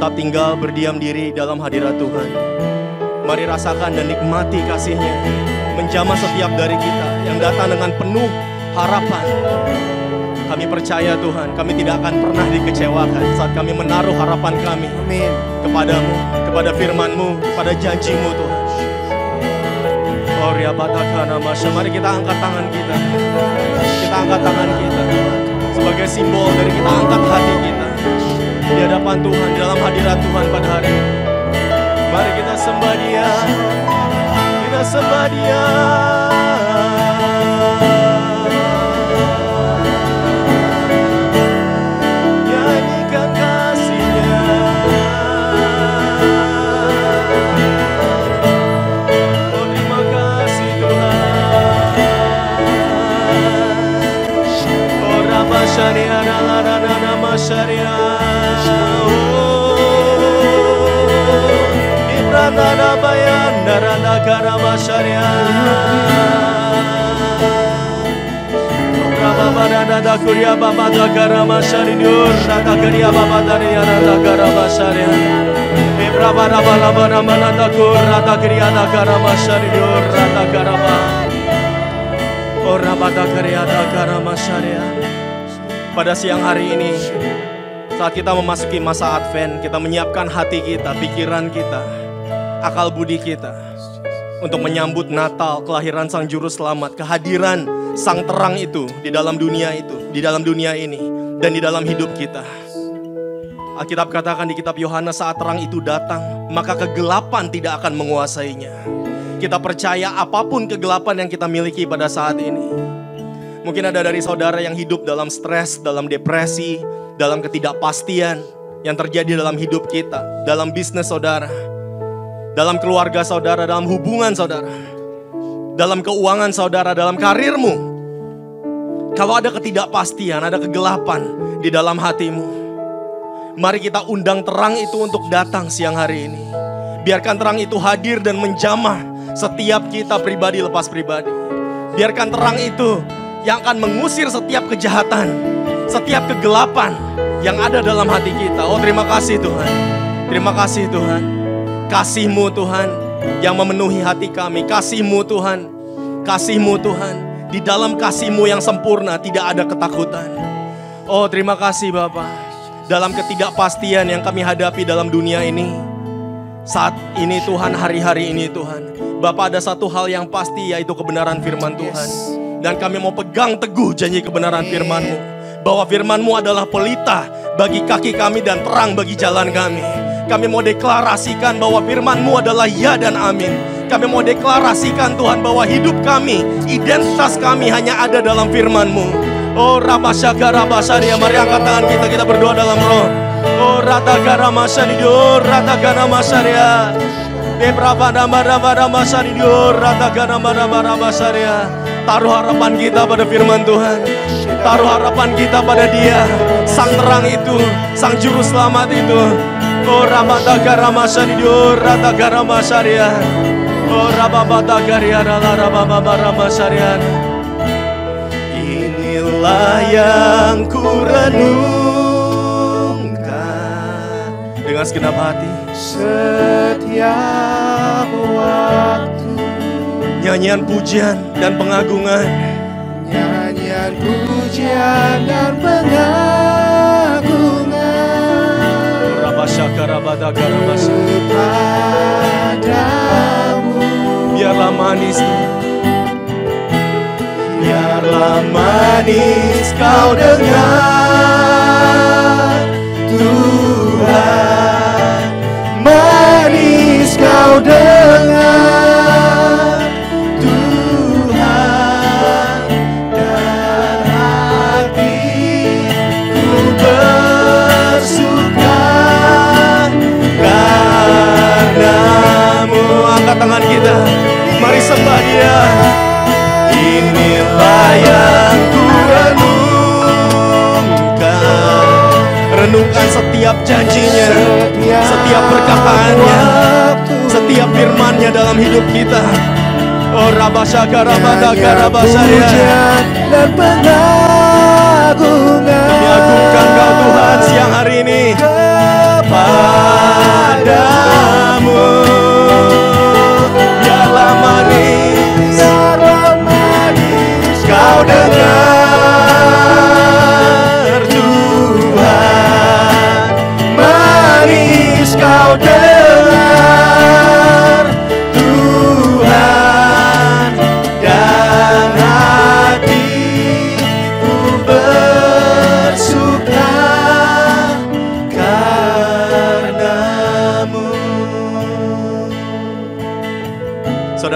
tetap tinggal berdiam diri dalam hadirat Tuhan. Mari rasakan dan nikmati kasih-Nya menjamah setiap dari kita yang datang dengan penuh harapan. Kami percaya Tuhan, kami tidak akan pernah dikecewakan saat kami menaruh harapan kami kepadamu, kepada firman-Mu, kepada janji-Mu Tuhan. Mari kita angkat tangan kita. Kita angkat tangan kita sebagai simbol dari kita angkat hati kita di hadapan Tuhan, di dalam hadirat Tuhan pada hari ini. Mari kita sembah Dia. Kita sembah Dia. Nyanyikan kasih-Nya. Oh, terima kasih Tuhan. Oh, Rama Syariah, Nama Syariah. Nana bayan darana karama syariah. Rama barana da kuria baba da karama syariah. Rata kuria baba dari rata karama syariah. Ibra bara bala bara mana da kur rata kuria da karama syariah. Rata karama. Ora bada kuria da karama syariah. Pada siang hari ini, saat kita memasuki masa Advent, kita menyiapkan hati kita, pikiran kita, akal budi kita untuk menyambut Natal, kelahiran Sang Juru Selamat, kehadiran Sang Terang itu di dalam dunia ini dan di dalam hidup kita. Alkitab katakan di kitab Yohanes, saat terang itu datang, maka kegelapan tidak akan menguasainya. Kita percaya apapun kegelapan yang kita miliki pada saat ini. Mungkin ada dari saudara yang hidup dalam stres, dalam depresi, dalam ketidakpastian yang terjadi dalam hidup kita, dalam bisnis saudara, dalam keluarga saudara, dalam hubungan saudara, dalam keuangan saudara, dalam karirmu. Kalau ada ketidakpastian, ada kegelapan di dalam hatimu, mari kita undang terang itu untuk datang siang hari ini. Biarkan terang itu hadir dan menjamah setiap kita pribadi lepas pribadi. Biarkan terang itu yang akan mengusir setiap kejahatan, setiap kegelapan yang ada dalam hati kita. Oh, terima kasih Tuhan. Terima kasih Tuhan. Kasih-Mu Tuhan yang memenuhi hati kami. Kasih-Mu Tuhan. Kasih-Mu Tuhan. Di dalam kasih-Mu yang sempurna tidak ada ketakutan. Oh, terima kasih Bapa. Dalam ketidakpastian yang kami hadapi dalam dunia ini, saat ini Tuhan, hari-hari ini Tuhan, Bapa, ada satu hal yang pasti, yaitu kebenaran firman Tuhan. Dan kami mau pegang teguh janji kebenaran firman-Mu, bahwa firman-Mu adalah pelita bagi kaki kami dan terang bagi jalan kami. Kami mau deklarasikan bahwa firman-Mu adalah ya dan amin. Kami mau deklarasikan Tuhan bahwa hidup kami, identitas kami hanya ada dalam firman-Mu. Oh, Rabasyaka Rabasyariah, mari angkat tangan kita berdoa dalam roh. Oh, Ratagara Masyariah, Ratagara Masyariah. Bebrabada marabada Masyariah, Ratagara marabada Masyariah. Taruh harapan kita pada firman Tuhan. Taruh harapan kita pada Dia, Sang Terang itu, Sang Juru Selamat itu. Oh, Rabatagara Masyariah, Ratagara Masyariah. Oh, Rababatagaria, Rabababara Masyariah. Inilah yang ku renungkan dengan segenap hati, setiap waktu. Nyanyian pujian dan pengagungan, nyanyian pujian dan pengagungan, Rabasyaka Rabadagara kepadamu. Biarlah manis, biarlah manis kau dengar Tuhan, manis kau dengar Tuhan, dan hatiku bersuka karenamu. Angkat tangan kita, mari sembah Dia. Inilah yang ku renungkan. Renungkan setiap janjinya, setiap perkataannya, setiap firman-Nya dalam hidup kita. Oh, Rabasyaka Rabadaga Rabasyariah. Dan pengagungan, kami agungkan Kau Tuhan siang hari ini.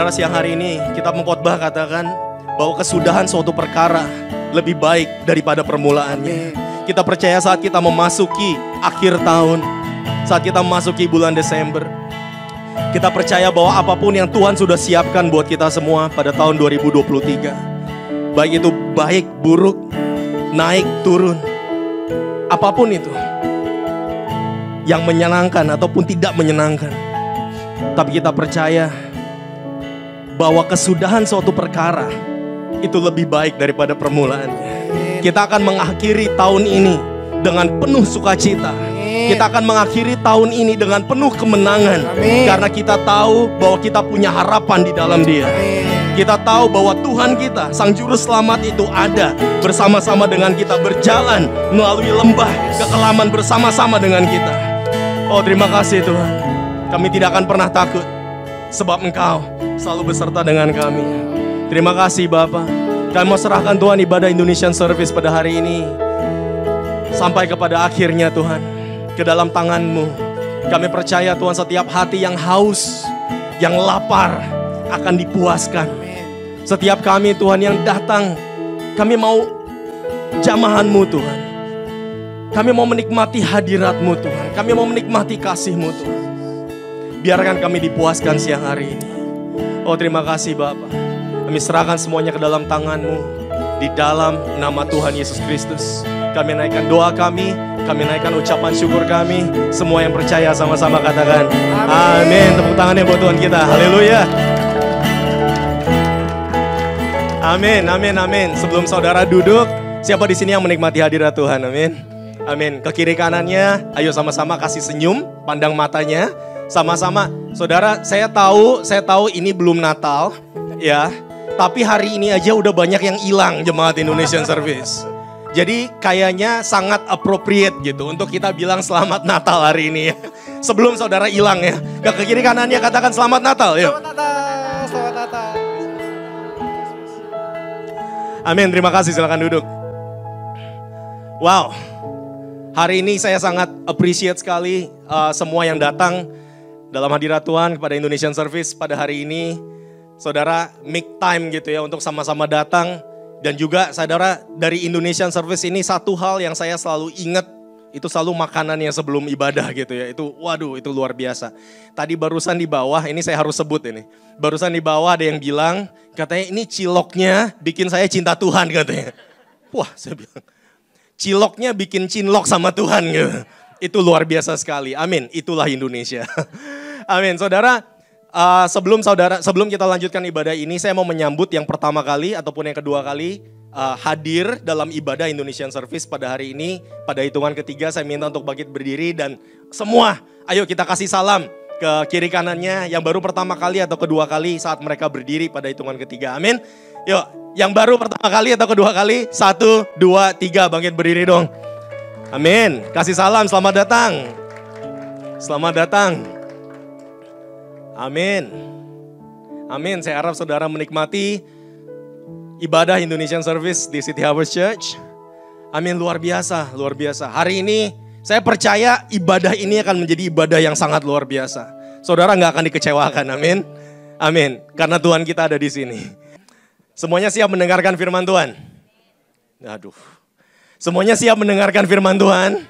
saudara siang hari ini kita mengkhotbah katakan bahwa kesudahan suatu perkara lebih baik daripada permulaannya. Kita percaya saat kita memasuki akhir tahun, saat kita memasuki bulan Desember, kita percaya bahwa apapun yang Tuhan sudah siapkan buat kita semua pada tahun 2023, baik itu baik, buruk, naik, turun, apapun itu, yang menyenangkan ataupun tidak menyenangkan, tapi kita percaya bahwa kesudahan suatu perkara itu lebih baik daripada permulaannya. Kita akan mengakhiri tahun ini dengan penuh sukacita. Kita akan mengakhiri tahun ini dengan penuh kemenangan. Karena kita tahu bahwa kita punya harapan di dalam Dia. Kita tahu bahwa Tuhan kita, Sang Juru Selamat itu ada bersama-sama dengan kita, berjalan melalui lembah kekelaman bersama-sama dengan kita. Oh, terima kasih Tuhan. Kami tidak akan pernah takut, sebab Engkau selalu beserta dengan kami. Terima kasih Bapa. Kami mau serahkan Tuhan ibadah Indonesian Service pada hari ini sampai kepada akhirnya Tuhan, ke dalam tangan-Mu. Kami percaya Tuhan setiap hati yang haus, yang lapar akan dipuaskan. Setiap kami Tuhan yang datang, kami mau jamahan-Mu Tuhan. Kami mau menikmati hadirat-Mu Tuhan. Kami mau menikmati kasih-Mu Tuhan. Biarkan kami dipuaskan siang hari ini. Oh, terima kasih Bapa. Kami serahkan semuanya ke dalam tangan-Mu. Di dalam nama Tuhan Yesus Kristus, kami naikkan doa kami naikkan ucapan syukur kami. Semua yang percaya sama-sama katakan amin. Tepuk tangannya buat Tuhan kita. Haleluya. Amin, amin, amin. Sebelum saudara duduk, siapa di sini yang menikmati hadirat Tuhan? Amin. Amin. Ke kiri kanannya, ayo sama-sama kasih senyum, pandang matanya. Sama-sama. Saudara, saya tahu ini belum Natal, ya. Tapi hari ini aja udah banyak yang hilang jemaat Indonesian Service. Jadi kayaknya sangat appropriate gitu untuk kita bilang selamat Natal hari ini ya. Sebelum saudara hilang ya. Ke kiri kanannya katakan selamat Natal yuk. Selamat Natal, selamat Natal. Amin, terima kasih, silakan duduk. Wow, hari ini saya sangat appreciate sekali semua yang datang dalam hadirat Tuhan kepada Indonesian Service pada hari ini. Saudara, make time gitu ya untuk sama-sama datang. Dan juga saudara, dari Indonesian Service ini satu hal yang saya selalu ingat, itu selalu makanan yang sebelum ibadah gitu ya. Itu waduh, itu luar biasa. Tadi barusan di bawah, ini saya harus sebut ini. Barusan di bawah ada yang bilang, katanya ini ciloknya bikin saya cinta Tuhan katanya. Wah, saya bilang, ciloknya bikin cinlok sama Tuhan gitu. Itu luar biasa sekali. Amin, itulah Indonesia. Amin, saudara. Sebelum kita lanjutkan ibadah ini, saya mau menyambut yang pertama kali ataupun yang kedua kali hadir dalam ibadah Indonesian Service pada hari ini. Pada hitungan ketiga saya minta untuk bangkit berdiri dan semua, ayo kita kasih salam ke kiri kanannya yang baru pertama kali atau kedua kali saat mereka berdiri pada hitungan ketiga. Amin. Yuk, yang baru pertama kali atau kedua kali, 1, 2, 3 bangkit berdiri dong. Amin. Kasih salam, selamat datang. Selamat datang. Amin. Amin. Saya harap saudara menikmati ibadah Indonesian Service di City Harvest Church. Amin, luar biasa, luar biasa. Hari ini saya percaya ibadah ini akan menjadi ibadah yang sangat luar biasa. Saudara nggak akan dikecewakan, amin. Amin, karena Tuhan kita ada di sini. Semuanya siap mendengarkan firman Tuhan? Aduh. Semuanya siap mendengarkan firman Tuhan?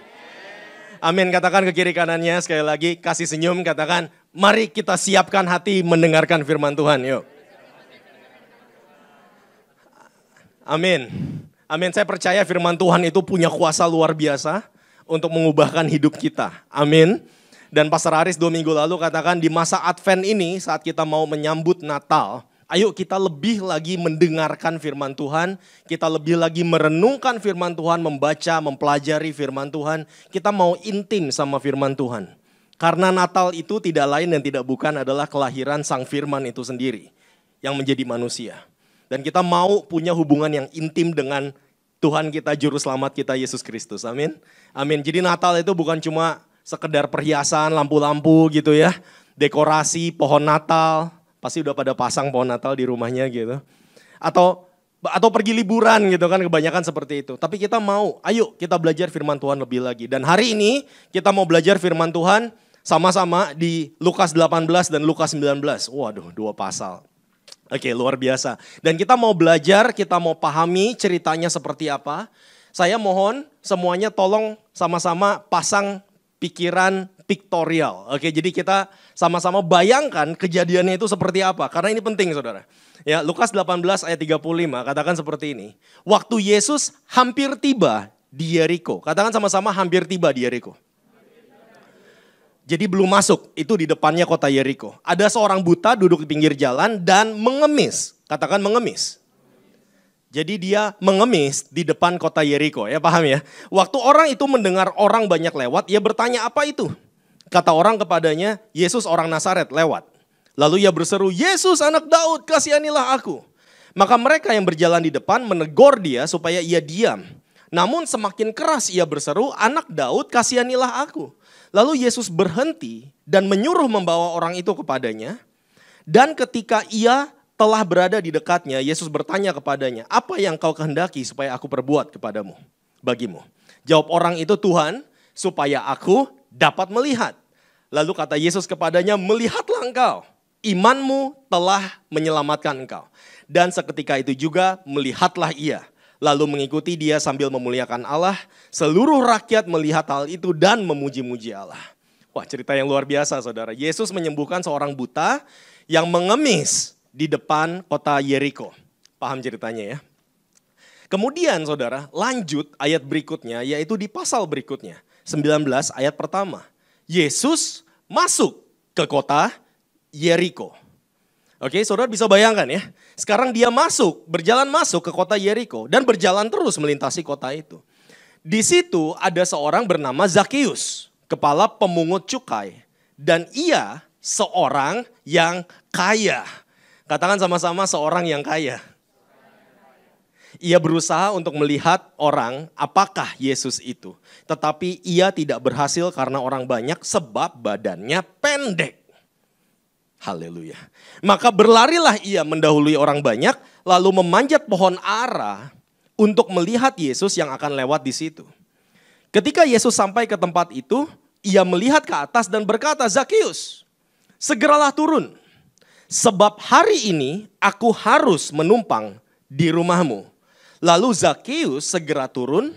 Amin, katakan ke kiri kanannya sekali lagi, kasih senyum, katakan, mari kita siapkan hati mendengarkan firman Tuhan, yuk. Amin, amin, saya percaya firman Tuhan itu punya kuasa luar biasa untuk mengubahkan hidup kita, amin. Dan Pastor Aris 2 minggu lalu katakan di masa Advent ini saat kita mau menyambut Natal, ayo kita lebih lagi mendengarkan firman Tuhan, kita lebih lagi merenungkan firman Tuhan, membaca, mempelajari firman Tuhan. Kita mau intim sama firman Tuhan. Karena Natal itu tidak lain dan tidak bukan adalah kelahiran Sang Firman itu sendiri yang menjadi manusia. Dan kita mau punya hubungan yang intim dengan Tuhan kita, Juru Selamat kita, Yesus Kristus. Amin. Amin. Jadi Natal itu bukan cuma sekedar perhiasan, lampu-lampu gitu ya. Dekorasi, pohon Natal. Pasti udah pada pasang pohon Natal di rumahnya gitu. Atau pergi liburan gitu kan, kebanyakan seperti itu. Tapi kita mau, ayo kita belajar firman Tuhan lebih lagi. Dan hari ini kita mau belajar firman Tuhan sama-sama di Lukas 18 dan Lukas 19. Waduh, 2 pasal. Oke, luar biasa. Dan kita mau belajar, kita mau pahami ceritanya seperti apa. Saya mohon semuanya tolong sama-sama pasang pikiran piktorial. Oke, jadi kita sama-sama bayangkan kejadiannya itu seperti apa. Karena ini penting, saudara. Ya, Lukas 18 ayat 35 katakan seperti ini. Waktu Yesus hampir tiba di Yeriko. Katakan sama-sama hampir tiba di Yeriko. Jadi belum masuk, itu di depannya kota Yeriko. Ada seorang buta duduk di pinggir jalan dan mengemis. Katakan mengemis. Jadi dia mengemis di depan kota Yeriko, ya paham ya. Waktu orang itu mendengar orang banyak lewat, ia bertanya apa itu? Kata orang kepadanya, Yesus orang Nazaret lewat. Lalu ia berseru, Yesus anak Daud, kasihanilah aku. Maka mereka yang berjalan di depan menegur dia supaya ia diam. Namun semakin keras ia berseru, anak Daud kasihanilah aku. Lalu Yesus berhenti dan menyuruh membawa orang itu kepadanya. Dan ketika ia telah berada di dekatnya, Yesus bertanya kepadanya, apa yang kau kehendaki supaya aku perbuat kepadamu, bagimu? Jawab orang itu, Tuhan, supaya aku dapat melihat. Lalu kata Yesus kepadanya, melihatlah engkau, imanmu telah menyelamatkan engkau. Dan seketika itu juga melihatlah ia. Lalu mengikuti dia sambil memuliakan Allah. Seluruh rakyat melihat hal itu dan memuji-muji Allah. Wah, cerita yang luar biasa, saudara. Yesus menyembuhkan seorang buta yang mengemis di depan kota Yeriko. Paham ceritanya ya? Kemudian saudara, lanjut ayat berikutnya, yaitu di pasal berikutnya. 19 ayat pertama. Yesus masuk ke kota Yeriko. Oke, saudara bisa bayangkan ya. Sekarang dia berjalan masuk ke kota Yeriko dan berjalan terus melintasi kota itu. Di situ ada seorang bernama Zakeus, kepala pemungut cukai. Dan ia seorang yang kaya. Katakan sama-sama seorang yang kaya. Ia berusaha untuk melihat orang apakah Yesus itu. Tetapi ia tidak berhasil karena orang banyak sebab badannya pendek. Haleluya. Maka berlarilah ia mendahului orang banyak, lalu memanjat pohon ara untuk melihat Yesus yang akan lewat di situ. Ketika Yesus sampai ke tempat itu, ia melihat ke atas dan berkata, Zakeus, segeralah turun. Sebab hari ini aku harus menumpang di rumahmu. Lalu Zakeus segera turun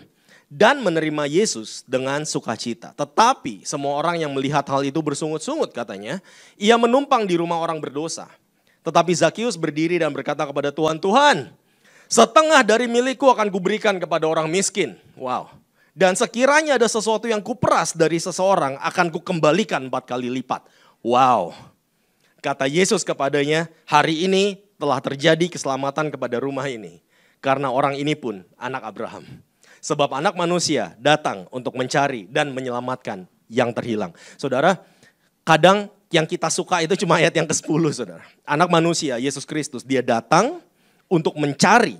dan menerima Yesus dengan sukacita. Tetapi semua orang yang melihat hal itu bersungut-sungut katanya, ia menumpang di rumah orang berdosa. Tetapi Zakeus berdiri dan berkata kepada Tuhan, Tuhan, setengah dari milikku akan kuberikan kepada orang miskin. Wow. Dan sekiranya ada sesuatu yang kuperas dari seseorang, akan kukembalikan 4 kali lipat. Wow. Kata Yesus kepadanya, hari ini telah terjadi keselamatan kepada rumah ini. Karena orang ini pun anak Abraham. Sebab anak manusia datang untuk mencari dan menyelamatkan yang terhilang. Saudara, kadang yang kita suka itu cuma ayat yang ke-10, saudara. Anak manusia, Yesus Kristus, dia datang untuk mencari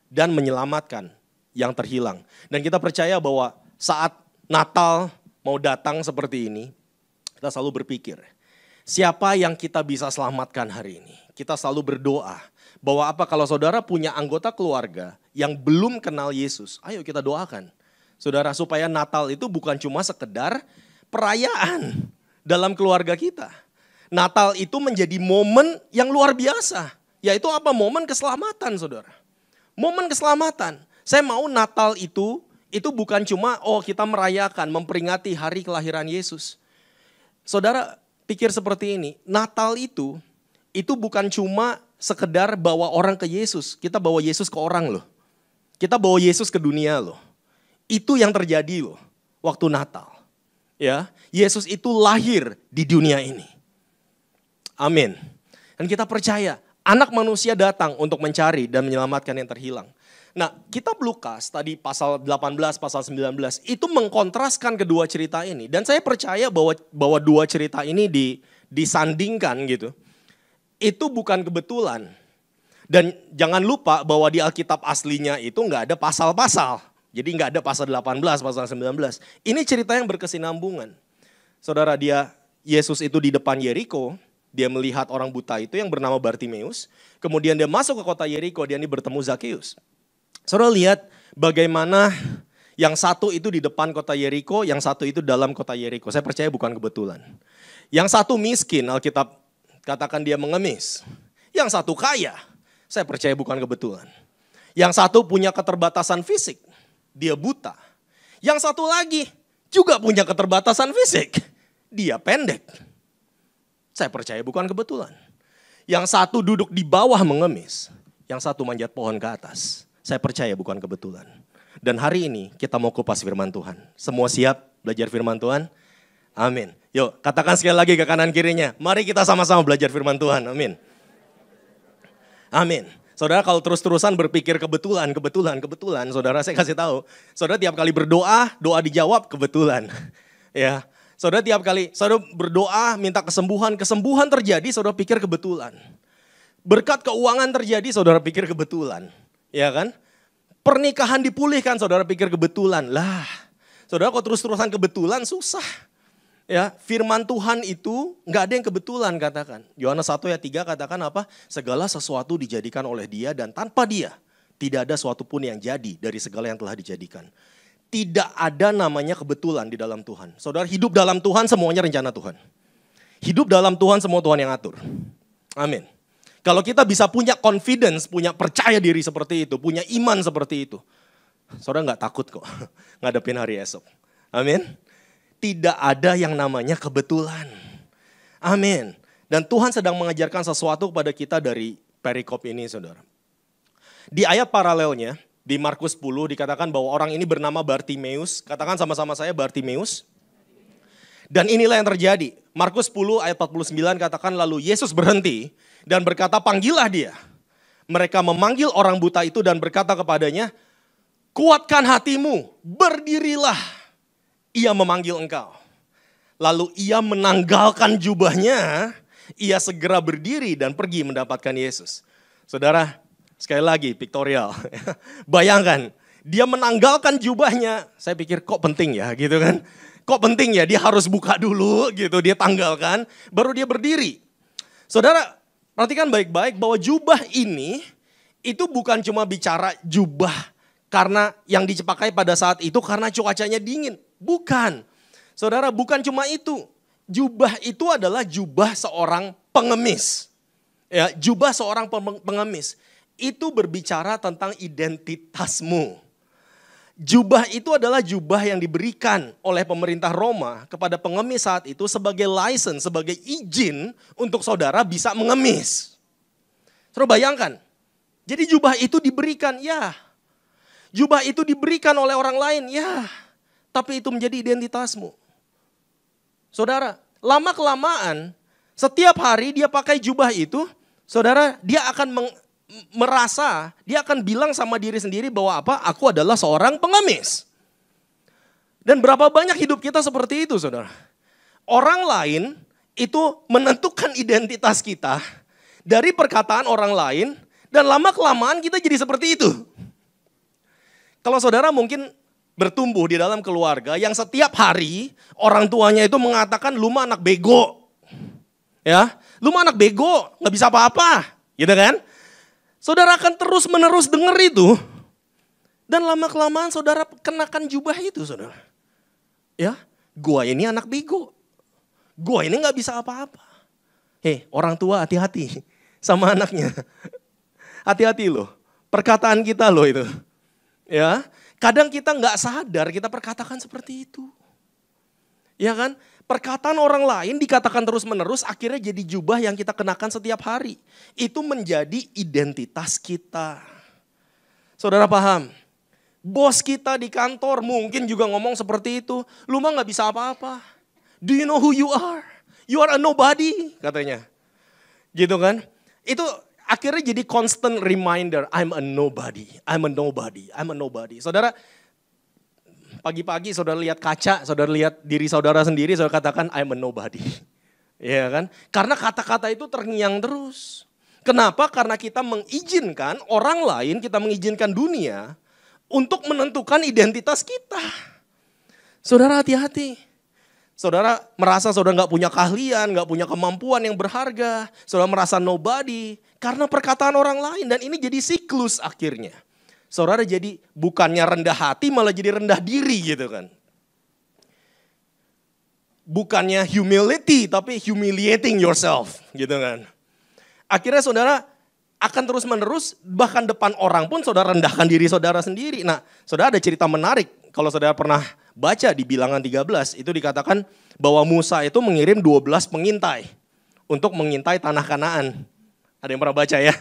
dan menyelamatkan yang terhilang. Dan kita percaya bahwa saat Natal mau datang seperti ini, kita selalu berpikir, siapa yang kita bisa selamatkan hari ini? Kita selalu berdoa. Bahwa apa kalau saudara punya anggota keluarga yang belum kenal Yesus, ayo kita doakan. Saudara, supaya Natal itu bukan cuma sekedar perayaan dalam keluarga kita. Natal itu menjadi momen yang luar biasa. Yaitu apa? Momen keselamatan, saudara. Momen keselamatan. Saya mau Natal itu bukan cuma kita merayakan, memperingati hari kelahiran Yesus. Saudara, pikir seperti ini, Natal itu bukan cuma sekedar bawa orang ke Yesus. Kita bawa Yesus ke orang loh. Kita bawa Yesus ke dunia loh. Itu yang terjadi loh waktu Natal. Ya, Yesus itu lahir di dunia ini. Amin. Dan kita percaya anak manusia datang untuk mencari dan menyelamatkan yang terhilang. Nah, kitab Lukas tadi pasal 18, pasal 19 itu mengkontraskan kedua cerita ini. Dan saya percaya bahwa dua cerita ini disandingkan gitu. Itu bukan kebetulan. Dan jangan lupa bahwa di Alkitab aslinya itu nggak ada pasal-pasal. Jadi nggak ada pasal 18, pasal 19. Ini cerita yang berkesinambungan. Saudara, Yesus itu di depan Yeriko, dia melihat orang buta itu yang bernama Bartimeus. Kemudian dia masuk ke kota Yeriko, dia ini bertemu Zakeus. Saudara lihat bagaimana yang satu itu di depan kota Yeriko, yang satu itu dalam kota Yeriko. Saya percaya bukan kebetulan. Yang satu miskin, Alkitab katakan dia mengemis. Yang satu kaya, saya percaya bukan kebetulan. Yang satu punya keterbatasan fisik, dia buta. Yang satu lagi juga punya keterbatasan fisik, dia pendek. Saya percaya bukan kebetulan. Yang satu duduk di bawah mengemis, yang satu manjat pohon ke atas. Saya percaya bukan kebetulan. Dan hari ini kita mau kupas firman Tuhan. Semua siap belajar firman Tuhan? Amin. Yuk katakan sekali lagi ke kanan kirinya. Mari kita sama-sama belajar firman Tuhan. Amin. Amin. Saudara kalau terus-terusan berpikir kebetulan, saudara saya kasih tahu. Saudara tiap kali berdoa, doa dijawab kebetulan. Ya, saudara tiap kali saudara berdoa minta kesembuhan terjadi, saudara pikir kebetulan. Berkat keuangan terjadi, saudara pikir kebetulan. Ya kan? Pernikahan dipulihkan, saudara pikir kebetulan. Lah, saudara kalau terus-terusan kebetulan susah. Ya, firman Tuhan itu nggak ada yang kebetulan katakan. Yohanes 1 ayat 3 katakan apa? Segala sesuatu dijadikan oleh Dia dan tanpa Dia tidak ada sesuatu pun yang jadi dari segala yang telah dijadikan. Tidak ada namanya kebetulan di dalam Tuhan. Saudara hidup dalam Tuhan semuanya rencana Tuhan. Hidup dalam Tuhan semua Tuhan yang atur. Amin. Kalau kita bisa punya confidence, punya percaya diri seperti itu, punya iman seperti itu. Saudara nggak takut kok ngadepin hari esok. Amin. Tidak ada yang namanya kebetulan. Amin. Dan Tuhan sedang mengajarkan sesuatu kepada kita dari perikop ini, saudara. Di ayat paralelnya, di Markus 10 dikatakan bahwa orang ini bernama Bartimeus. Katakan sama-sama saya Bartimeus. Dan inilah yang terjadi. Markus 10 ayat 49 katakan lalu Yesus berhenti dan berkata panggillah dia. Mereka memanggil orang buta itu dan berkata kepadanya, kuatkan hatimu, berdirilah. Ia memanggil engkau. Lalu ia menanggalkan jubahnya, ia segera berdiri dan pergi mendapatkan Yesus. Saudara, sekali lagi pictorial. Bayangkan, dia menanggalkan jubahnya. Saya pikir kok penting ya gitu kan. Kok penting ya dia harus buka dulu gitu, dia tanggalkan, baru dia berdiri. Saudara, perhatikan baik-baik bahwa jubah ini itu bukan cuma bicara jubah karena yang dipakai pada saat itu karena cuacanya dingin. Bukan. Saudara, bukan cuma itu. Jubah itu adalah jubah seorang pengemis. Ya, jubah seorang pengemis. Itu berbicara tentang identitasmu. Jubah itu adalah jubah yang diberikan oleh pemerintah Roma kepada pengemis saat itu sebagai license, sebagai izin untuk saudara bisa mengemis. Saudara bayangkan. Jadi jubah itu diberikan, ya. Jubah itu diberikan oleh orang lain, ya. Tapi itu menjadi identitasmu. Saudara, lama-kelamaan setiap hari dia pakai jubah itu, saudara dia akan merasa, dia akan bilang sama diri sendiri bahwa apa? Aku adalah seorang pengemis. Dan berapa banyak hidup kita seperti itu, saudara. Orang lain itu menentukan identitas kita dari perkataan orang lain dan lama-kelamaan kita jadi seperti itu. Kalau saudara mungkin bertumbuh di dalam keluarga yang setiap hari orang tuanya itu mengatakan lu mah anak bego. Ya, lu mah anak bego, gak bisa apa-apa. Gitu kan? Saudara akan terus menerus dengar itu. Dan lama-kelamaan saudara kenakan jubah itu, saudara. Ya, gua ini anak bego. Gua ini gak bisa apa-apa. Orang tua hati-hati sama anaknya. Hati-hati loh. Perkataan kita loh itu. Ya, kadang kita nggak sadar kita perkatakan seperti itu. Ya kan? Perkataan orang lain dikatakan terus-menerus akhirnya jadi jubah yang kita kenakan setiap hari. Itu menjadi identitas kita. Saudara paham? Bos kita di kantor mungkin juga ngomong seperti itu. Lu mah gak bisa apa-apa. Do you know who you are? You are a nobody katanya. Gitu kan? Itu akhirnya jadi constant reminder, I'm a nobody, I'm a nobody, I'm a nobody. Saudara, pagi-pagi saudara lihat kaca, saudara lihat diri saudara sendiri, saudara katakan I'm a nobody. Ya kan? Karena kata-kata itu terngiang terus. Kenapa? Karena kita mengizinkan orang lain, kita mengizinkan dunia untuk menentukan identitas kita. Saudara hati-hati. Saudara merasa saudara gak punya keahlian, gak punya kemampuan yang berharga. Saudara merasa nobody karena perkataan orang lain. Dan ini jadi siklus akhirnya. Saudara jadi bukannya rendah hati malah jadi rendah diri gitu kan. Bukannya humility tapi humiliating yourself gitu kan. Akhirnya saudara akan terus menerus, bahkan depan orang pun saudara rendahkan diri saudara sendiri. Nah, saudara ada cerita menarik. Kalau saudara pernah baca di Bilangan 13, itu dikatakan bahwa Musa itu mengirim 12 pengintai untuk mengintai tanah Kanaan. Ada yang pernah baca ya?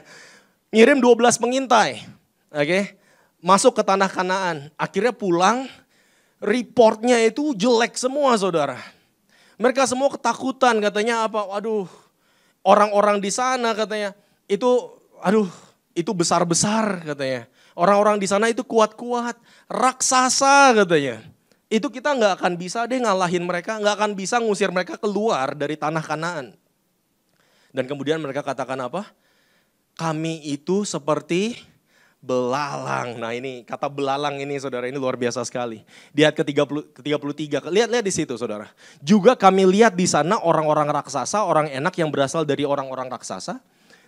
Ngirim 12 pengintai, oke, masuk ke tanah Kanaan. Akhirnya pulang, reportnya itu jelek semua saudara. Mereka semua ketakutan, katanya apa? Waduh, orang-orang di sana katanya itu besar-besar katanya. Orang-orang di sana itu kuat-kuat, raksasa katanya. Itu kita nggak akan bisa deh ngalahin mereka, nggak akan bisa ngusir mereka keluar dari tanah Kanaan. Dan kemudian mereka katakan apa? Kami itu seperti belalang. Nah ini kata belalang ini saudara, ini luar biasa sekali. Di ayat ke-33, lihat di situ saudara. Juga kami lihat di sana orang-orang raksasa, orang enak yang berasal dari orang-orang raksasa.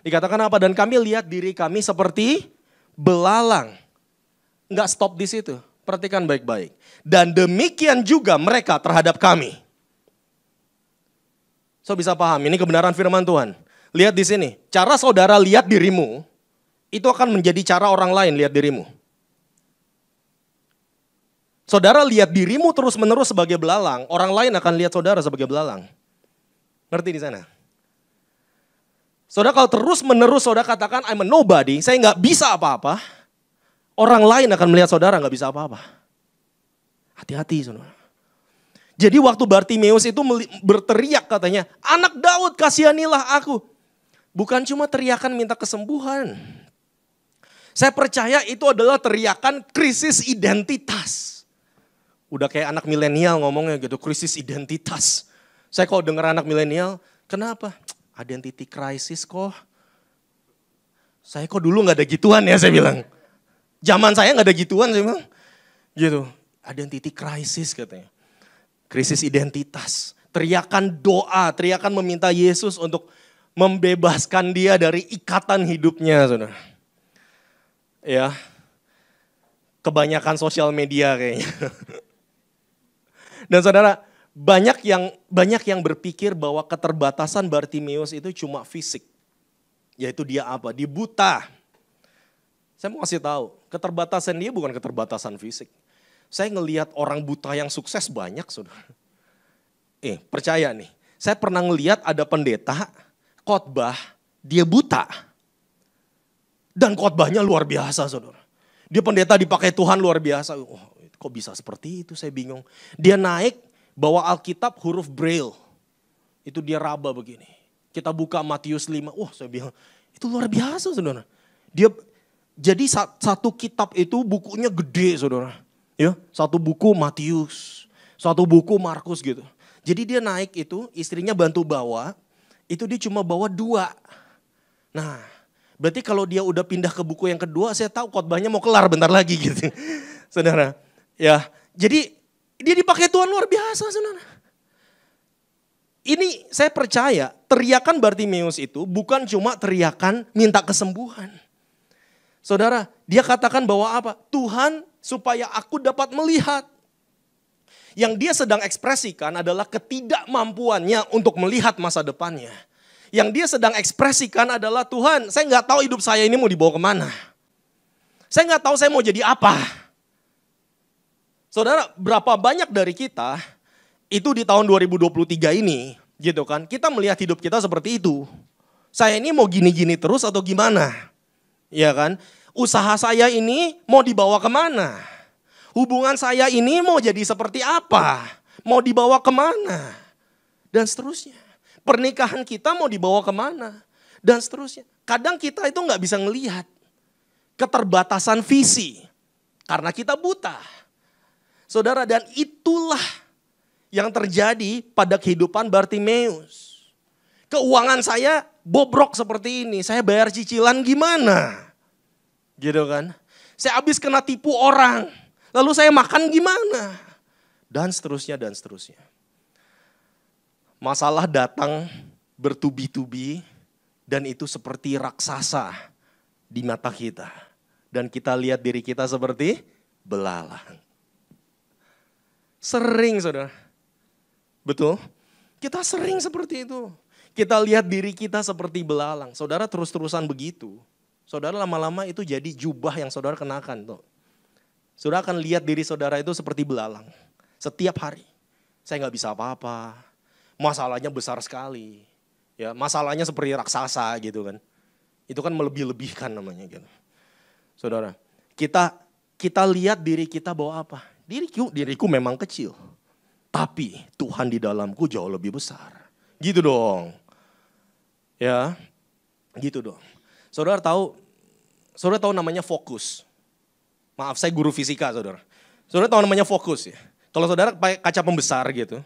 Dikatakan apa? Dan kami lihat diri kami seperti belalang. Enggak stop di situ. Perhatikan baik-baik. Dan demikian juga mereka terhadap kami. So bisa paham, ini kebenaran firman Tuhan. Lihat di sini, cara saudara lihat dirimu, itu akan menjadi cara orang lain lihat dirimu. Saudara lihat dirimu terus-menerus sebagai belalang, orang lain akan lihat saudara sebagai belalang. Ngerti di sana? Saudara kalau terus-menerus saudara katakan I'm a nobody, saya nggak bisa apa-apa, orang lain akan melihat saudara nggak bisa apa-apa. Hati-hati saudara. Jadi waktu Bartimeus itu berteriak katanya, anak Daud kasihanilah aku. Bukan cuma teriakan minta kesembuhan. Saya percaya itu adalah teriakan krisis identitas. Udah kayak anak milenial ngomongnya gitu, krisis identitas. Saya kalau dengar anak milenial, kenapa? Identity crisis kok. Saya kok dulu gak ada gituan ya saya bilang. Zaman saya gak ada gituan saya bilang. Gitu, identity crisis katanya. Krisis identitas. Teriakan doa, teriakan meminta Yesus untuk membebaskan dia dari ikatan hidupnya saudara. Ya, kebanyakan sosial media kayaknya. Dan saudara, banyak yang berpikir bahwa keterbatasan Bartimeus itu cuma fisik. Yaitu dia apa? Dia buta. Saya mau kasih tahu, keterbatasan dia bukan keterbatasan fisik. Saya ngelihat orang buta yang sukses banyak saudara. Percaya nih, saya pernah ngelihat ada pendeta khotbah, dia buta. Dan khotbahnya luar biasa saudara. Dia pendeta dipakai Tuhan luar biasa. Oh, kok bisa seperti itu saya bingung. Dia naik bawa Alkitab huruf Braille. Itu dia raba begini. Kita buka Matius 5. Wah saya bilang itu luar biasa saudara. Jadi satu kitab itu bukunya gede saudara. Ya, satu buku Matius, satu buku Markus gitu. Jadi dia naik itu, istrinya bantu bawa. Itu dia cuma bawa 2. Nah, berarti kalau dia udah pindah ke buku yang kedua, saya tahu khotbahnya mau kelar bentar lagi gitu. Saudara, ya. Jadi dia dipakai Tuhan luar biasa saudara. Ini saya percaya teriakan Bartimeus itu bukan cuma teriakan minta kesembuhan. Saudara, dia katakan bahwa apa? Tuhan supaya aku dapat melihat. Yang dia sedang ekspresikan adalah ketidakmampuannya untuk melihat masa depannya. Yang dia sedang ekspresikan adalah Tuhan, saya nggak tahu hidup saya ini mau dibawa kemana. Saya nggak tahu saya mau jadi apa. Saudara, berapa banyak dari kita itu di tahun 2023 ini, gitu kan? Kita melihat hidup kita seperti itu. Saya ini mau gini-gini terus atau gimana? Ya kan? Usaha saya ini mau dibawa kemana? Hubungan saya ini mau jadi seperti apa? Mau dibawa kemana? Dan seterusnya. Pernikahan kita mau dibawa kemana? Dan seterusnya. Kadang kita itu nggak bisa ngelihat keterbatasan visi. Karena kita buta. Saudara, dan itulah yang terjadi pada kehidupan Bartimeus. Keuangan saya bobrok seperti ini. Saya bayar cicilan gimana? Gitu kan. Saya habis kena tipu orang. Lalu saya makan gimana? Dan seterusnya, dan seterusnya. Masalah datang bertubi-tubi dan itu seperti raksasa di mata kita. Dan kita lihat diri kita seperti belalang. Sering saudara. Betul? Kita sering seperti itu. Kita lihat diri kita seperti belalang. Saudara terus-terusan begitu. saudara lama-lama itu jadi jubah yang saudara kenakan tuh. Saudara akan lihat diri saudara itu seperti belalang. Setiap hari. Saya nggak bisa apa-apa. Masalahnya besar sekali. Ya, masalahnya seperti raksasa gitu kan. Itu kan melebih-lebihkan namanya gitu. Saudara, kita lihat diri kita bawa apa? Diriku memang kecil. Tapi Tuhan di dalamku jauh lebih besar. Gitu dong. Ya, gitu dong. Saudara tahu namanya fokus. Maaf, saya guru fisika, saudara. Saudara tahu namanya fokus ya. Kalau saudara pakai kaca pembesar gitu,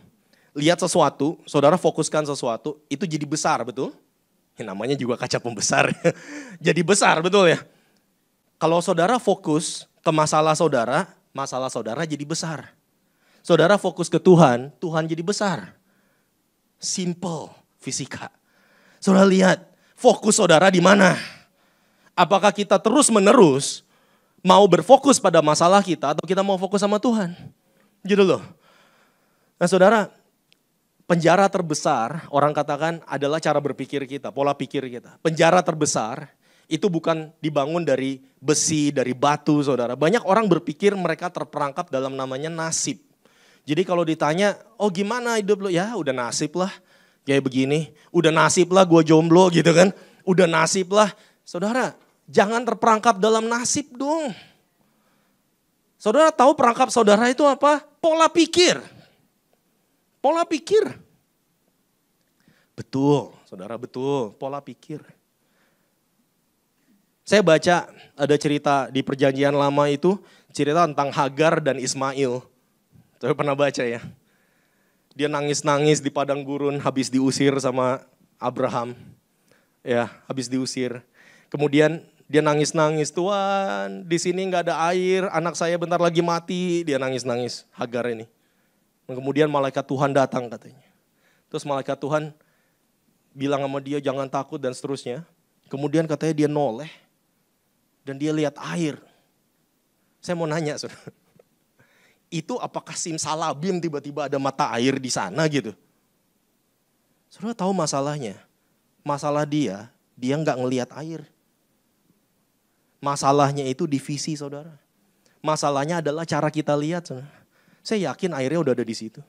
lihat sesuatu, saudara fokuskan sesuatu, itu jadi besar, betul? Ya, namanya juga kaca pembesar. Jadi besar, betul ya? Kalau saudara fokus ke masalah saudara jadi besar. Saudara fokus ke Tuhan, Tuhan jadi besar. Simple fisika. Saudara lihat, fokus saudara di mana? Apakah kita terus-menerus mau berfokus pada masalah kita atau kita mau fokus sama Tuhan? Gitu loh. Nah saudara, penjara terbesar orang katakan adalah cara berpikir kita, pola pikir kita. Penjara terbesar itu bukan dibangun dari besi, dari batu saudara. Banyak orang berpikir mereka terperangkap dalam namanya nasib. Jadi kalau ditanya, oh gimana hidup lo? Ya udah nasib lah, kayak begini. Udah nasib lah gue jomblo gitu kan. Udah nasib lah. Saudara, jangan terperangkap dalam nasib dong. Saudara tahu perangkap saudara itu apa? Pola pikir. Pola pikir. Betul, saudara betul, pola pikir. Saya baca ada cerita di Perjanjian Lama itu, cerita tentang Hagar dan Ismail. Saya pernah baca ya. Dia nangis-nangis di padang gurun habis diusir sama Abraham. Ya, habis diusir. Kemudian dia nangis-nangis, Tuhan di sini nggak ada air, anak saya bentar lagi mati. Dia nangis-nangis, Hagar ini. Dan kemudian malaikat Tuhan datang katanya. Terus malaikat Tuhan bilang sama dia jangan takut dan seterusnya. Kemudian katanya dia noleh dan dia lihat air. Saya mau nanya, saudara. Itu apakah simsalabim tiba-tiba ada mata air di sana gitu? Saudara tahu masalahnya? Masalah dia nggak ngelihat air. Masalahnya itu divisi saudara. Masalahnya adalah cara kita lihat saudara. Saya yakin airnya udah ada di situ.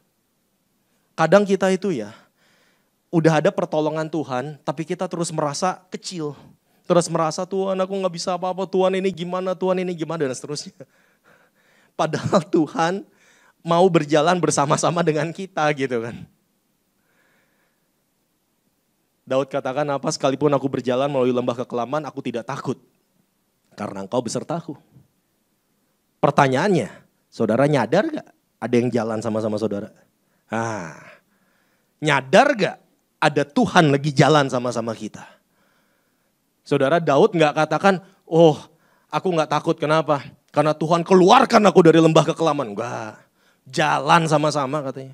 Kadang kita itu ya, udah ada pertolongan Tuhan, tapi kita terus merasa kecil. Terus merasa Tuhan aku gak bisa apa-apa, Tuhan ini gimana, dan seterusnya. Padahal Tuhan mau berjalan bersama-sama dengan kita gitu kan. Daud katakan apa, sekalipun aku berjalan melalui lembah kekelaman, aku tidak takut. Karena engkau besertaku. Pertanyaannya, saudara nyadar gak ada yang jalan sama-sama saudara? Nyadar gak ada Tuhan lagi jalan sama-sama kita? Saudara Daud gak katakan, oh aku gak takut kenapa? Karena Tuhan keluarkan aku dari lembah kekelaman. Enggak, jalan sama-sama katanya.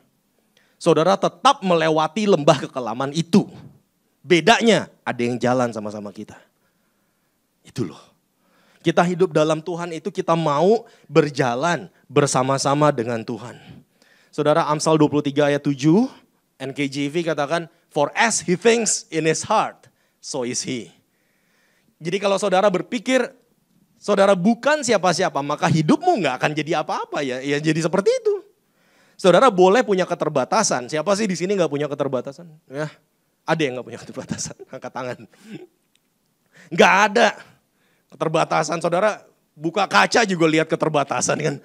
Saudara tetap melewati lembah kekelaman itu. Bedanya ada yang jalan sama-sama kita. Itu loh. Kita hidup dalam Tuhan itu kita mau berjalan bersama-sama dengan Tuhan. Saudara Amsal 23 ayat 7, NKJV katakan, for as he thinks in his heart, so is he. Jadi kalau saudara berpikir, saudara bukan siapa-siapa, maka hidupmu gak akan jadi apa-apa ya. Ya jadi seperti itu. Saudara boleh punya keterbatasan. Siapa sih di sini gak punya keterbatasan? Ya, ada yang gak punya keterbatasan? Angkat tangan. Gak ada. Keterbatasan, saudara buka kaca juga lihat keterbatasan kan.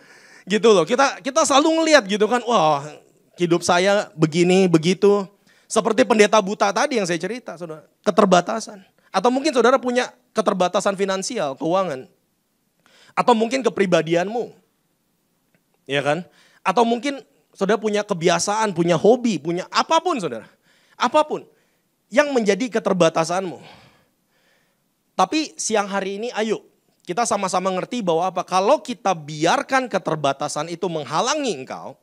Gitu loh, kita selalu ngelihat gitu kan, wah hidup saya begini, begitu. Seperti pendeta buta tadi yang saya cerita, saudara, keterbatasan. Atau mungkin saudara punya keterbatasan finansial, keuangan. Atau mungkin kepribadianmu, ya kan. Atau mungkin saudara punya kebiasaan, punya hobi, punya apapun saudara. Apapun yang menjadi keterbatasanmu. Tapi siang hari ini ayo kita sama-sama ngerti bahwa apa? Kalau kita biarkan keterbatasan itu menghalangi engkau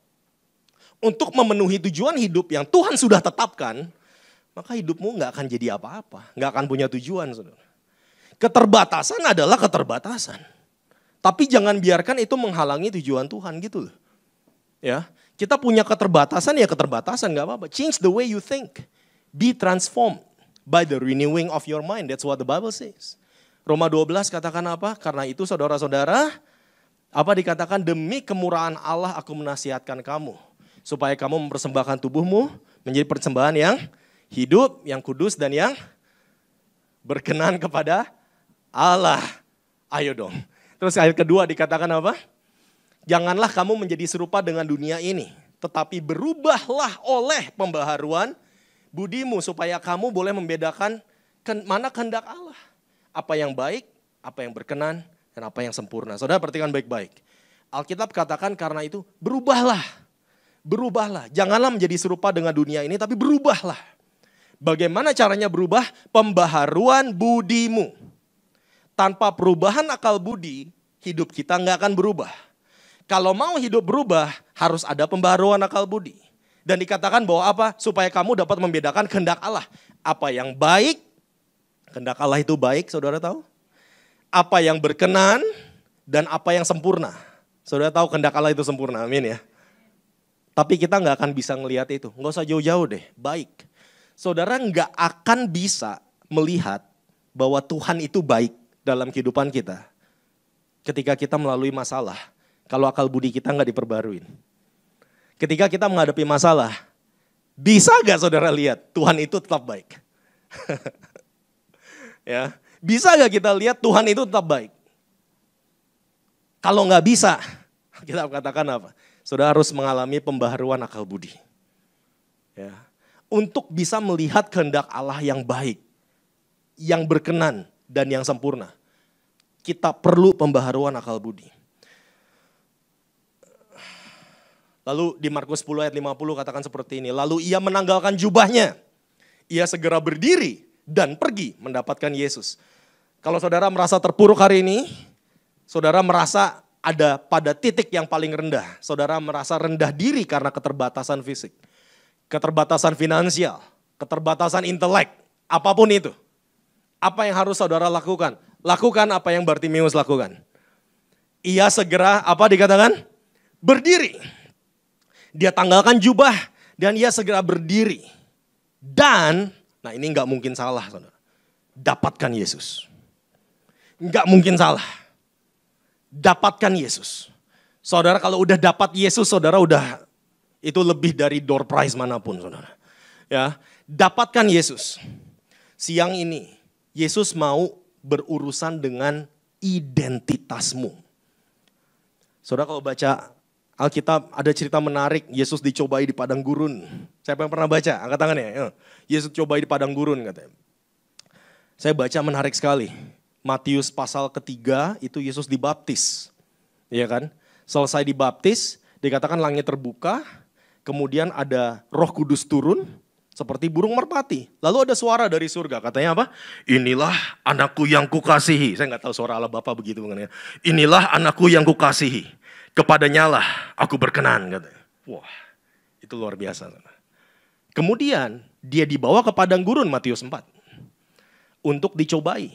untuk memenuhi tujuan hidup yang Tuhan sudah tetapkan, maka hidupmu gak akan jadi apa-apa. Gak akan punya tujuan, saudara. Keterbatasan adalah keterbatasan. Tapi jangan biarkan itu menghalangi tujuan Tuhan gitu loh. Ya, kita punya keterbatasan ya keterbatasan gak apa-apa. Change the way you think. Be transformed by the renewing of your mind. That's what the Bible says. Roma 12 katakan apa? Karena itu saudara-saudara, apa dikatakan? Demi kemurahan Allah aku menasihatkan kamu. Supaya kamu mempersembahkan tubuhmu menjadi persembahan yang hidup, yang kudus dan yang berkenan kepada Allah. Ayo dong. Terus ayat kedua dikatakan apa? Janganlah kamu menjadi serupa dengan dunia ini. Tetapi berubahlah oleh pembaharuan budimu. Supaya kamu boleh membedakan mana kehendak Allah. Apa yang baik, apa yang berkenan, dan apa yang sempurna. Saudara perhatikan baik-baik. Alkitab katakan karena itu berubahlah. Berubahlah. Janganlah menjadi serupa dengan dunia ini, tapi berubahlah. Bagaimana caranya berubah? Pembaharuan budimu. Tanpa perubahan akal budi, hidup kita nggak akan berubah. Kalau mau hidup berubah, harus ada pembaharuan akal budi. Dan dikatakan bahwa apa? Supaya kamu dapat membedakan kehendak Allah. Apa yang baik, kehendak Allah itu baik, saudara tahu? Apa yang berkenan, dan apa yang sempurna. Saudara tahu kehendak Allah itu sempurna, amin ya. Tapi kita nggak akan bisa ngelihat itu, nggak usah jauh-jauh deh, baik. Saudara nggak akan bisa melihat bahwa Tuhan itu baik dalam kehidupan kita. Ketika kita melalui masalah. Kalau akal budi kita nggak diperbaruin. Ketika kita menghadapi masalah, bisa gak saudara lihat Tuhan itu tetap baik? Ya, bisa gak kita lihat Tuhan itu tetap baik? Kalau nggak bisa, kita katakan apa? Saudara harus mengalami pembaharuan akal budi. Ya, untuk bisa melihat kehendak Allah yang baik, yang berkenan dan yang sempurna, kita perlu pembaharuan akal budi. Lalu di Markus 10 ayat 50 katakan seperti ini. Lalu ia menanggalkan jubahnya. Ia segera berdiri dan pergi mendapatkan Yesus. Kalau saudara merasa terpuruk hari ini, saudara merasa ada pada titik yang paling rendah. Saudara merasa rendah diri karena keterbatasan fisik, keterbatasan finansial, keterbatasan intelek, apapun itu. Apa yang harus saudara lakukan? Lakukan apa yang Bartimeus lakukan. Ia segera, apa dikatakan? Berdiri. Dia tanggalkan jubah dan ia segera berdiri. Dan, nah ini nggak mungkin salah saudara. Dapatkan Yesus. Nggak mungkin salah. Dapatkan Yesus. Saudara kalau udah dapat Yesus, saudara udah, itu lebih dari door prize manapun saudara. Ya, dapatkan Yesus. Siang ini, Yesus mau berurusan dengan identitasmu. Saudara kalau baca Alkitab ada cerita menarik, Yesus dicobai di padang gurun. Siapa yang pernah baca? Angkat tangannya. Ya. Yesus cobai di padang gurun katanya. Saya baca menarik sekali. Matius pasal ketiga itu Yesus dibaptis. Iya kan? Selesai dibaptis, dikatakan langit terbuka, kemudian ada Roh Kudus turun seperti burung merpati. Lalu ada suara dari surga, katanya apa? Inilah anakku yang kukasihi. Saya nggak tahu suara Allah Bapa begitu bukan ya. Inilah anakku yang kukasihi. Kepadanya lah aku berkenan katanya. Wah, itu luar biasa. Kemudian dia dibawa ke padang gurun Matius 4 untuk dicobai.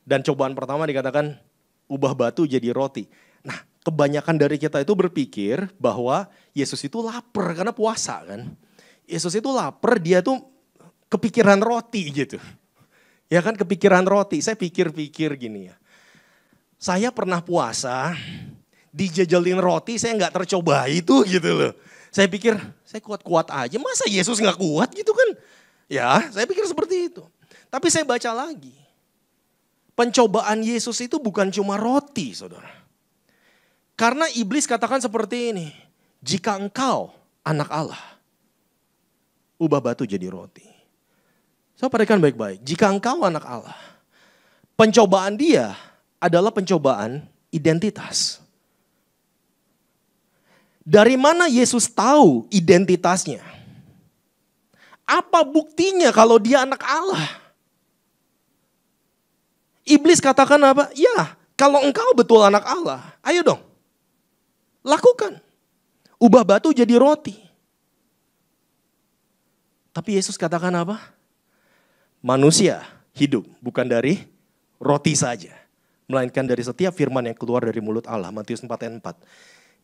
Dan cobaan pertama dikatakan ubah batu jadi roti. Nah, kebanyakan dari kita itu berpikir bahwa Yesus itu lapar karena puasa kan. Yesus itu lapar, dia tuh kepikiran roti gitu. Ya kan, kepikiran roti. Saya pikir-pikir gini ya. Saya pernah puasa, dijajalin roti saya nggak tercobai itu gitu loh. Saya pikir saya kuat-kuat aja, masa Yesus nggak kuat gitu kan? Ya, saya pikir seperti itu. Tapi saya baca lagi, pencobaan Yesus itu bukan cuma roti, saudara. Karena iblis katakan seperti ini, jika engkau anak Allah, ubah batu jadi roti. Saya perhatikan baik-baik, jika engkau anak Allah, pencobaan dia adalah pencobaan identitas. Dari mana Yesus tahu identitasnya? Apa buktinya kalau dia anak Allah? Iblis katakan apa? Ya, kalau engkau betul anak Allah, ayo dong. Lakukan. Ubah batu jadi roti. Tapi Yesus katakan apa? Manusia hidup bukan dari roti saja, melainkan dari setiap firman yang keluar dari mulut Allah. Matius 4 ayat 4.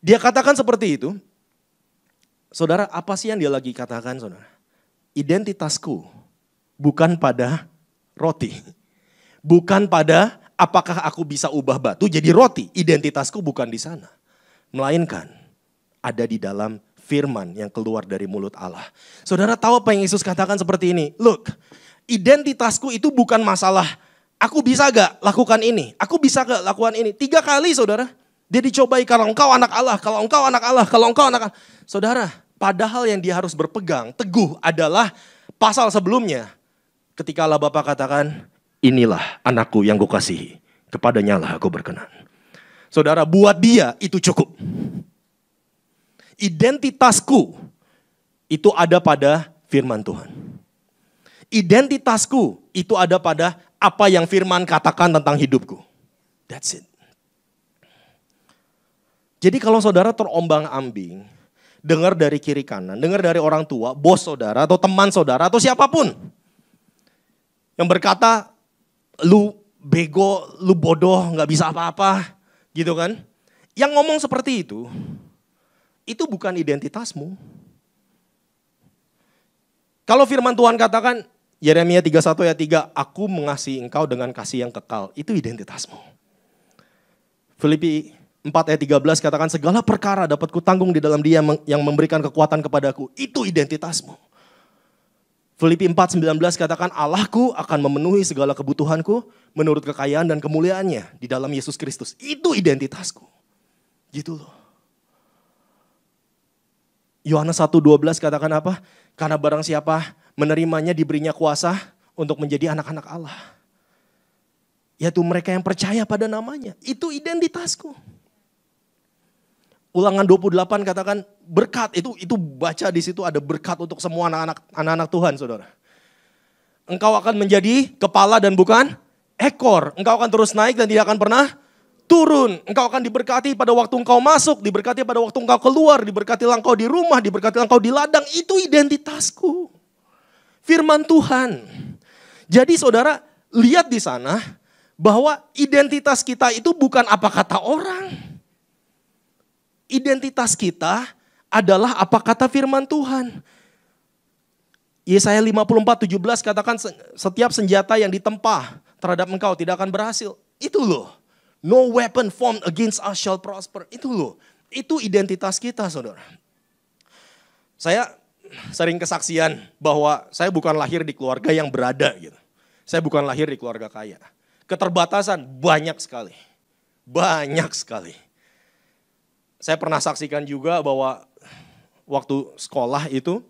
Dia katakan seperti itu. Saudara, apa sih yang dia lagi katakan, saudara? Identitasku bukan pada roti. Bukan pada apakah aku bisa ubah batu jadi roti. Identitasku bukan di sana. Melainkan ada di dalam firman yang keluar dari mulut Allah. Saudara tahu apa yang Yesus katakan seperti ini? Look, identitasku itu bukan masalah aku bisa gak lakukan ini. Aku bisa gak lakukan ini. 3 kali saudara. Dia dicobai kalau engkau anak Allah, kalau engkau anak Allah, kalau engkau anak Allah. Saudara, padahal yang dia harus berpegang teguh adalah pasal sebelumnya. Ketika Allah Bapa katakan, inilah anakku yang kukasihi, kepadanya lah aku berkenan. Saudara, buat dia itu cukup. Identitasku itu ada pada firman Tuhan. Identitasku itu ada pada apa yang firman katakan tentang hidupku. That's it. Jadi kalau saudara terombang-ambing, dengar dari kiri kanan, dengar dari orang tua, bos saudara atau teman saudara atau siapapun yang berkata, lu bego, lu bodoh, gak bisa apa-apa, gitu kan. Yang ngomong seperti itu bukan identitasmu. Kalau firman Tuhan katakan, Yeremia 31 ayat 3, aku mengasihi engkau dengan kasih yang kekal, itu identitasmu. Filipi 4 ayat 13 katakan, segala perkara dapat kutanggung di dalam dia yang memberikan kekuatan kepadaku, itu identitasmu. Filipi 4:19 katakan, Allahku akan memenuhi segala kebutuhanku menurut kekayaan dan kemuliaannya di dalam Yesus Kristus. Itu identitasku. Gitu loh. Yohanes 1:12 katakan apa? Karena barang siapa menerimanya diberinya kuasa untuk menjadi anak-anak Allah. Yaitu mereka yang percaya pada namanya. Itu identitasku. Ulangan 28 katakan berkat, itu baca di situ ada berkat untuk semua anak-anak Tuhan, saudara. Engkau akan menjadi kepala dan bukan ekor. Engkau akan terus naik dan tidak akan pernah turun. Engkau akan diberkati pada waktu engkau masuk, diberkati pada waktu engkau keluar, diberkatilah engkau di rumah, diberkatilah engkau di ladang. Itu identitasku. Firman Tuhan. Jadi saudara, lihat di sana bahwa identitas kita itu bukan apa kata orang. Identitas kita adalah apa kata firman Tuhan. Yesaya 54:17 katakan setiap senjata yang ditempa terhadap engkau tidak akan berhasil. Itu loh. No weapon formed against us shall prosper. Itu loh. Itu identitas kita, saudara. Saya sering kesaksian bahwa saya bukan lahir di keluarga yang berada gitu. Saya bukan lahir di keluarga kaya. Keterbatasan banyak sekali. Banyak sekali. Saya pernah saksikan juga bahwa waktu sekolah itu,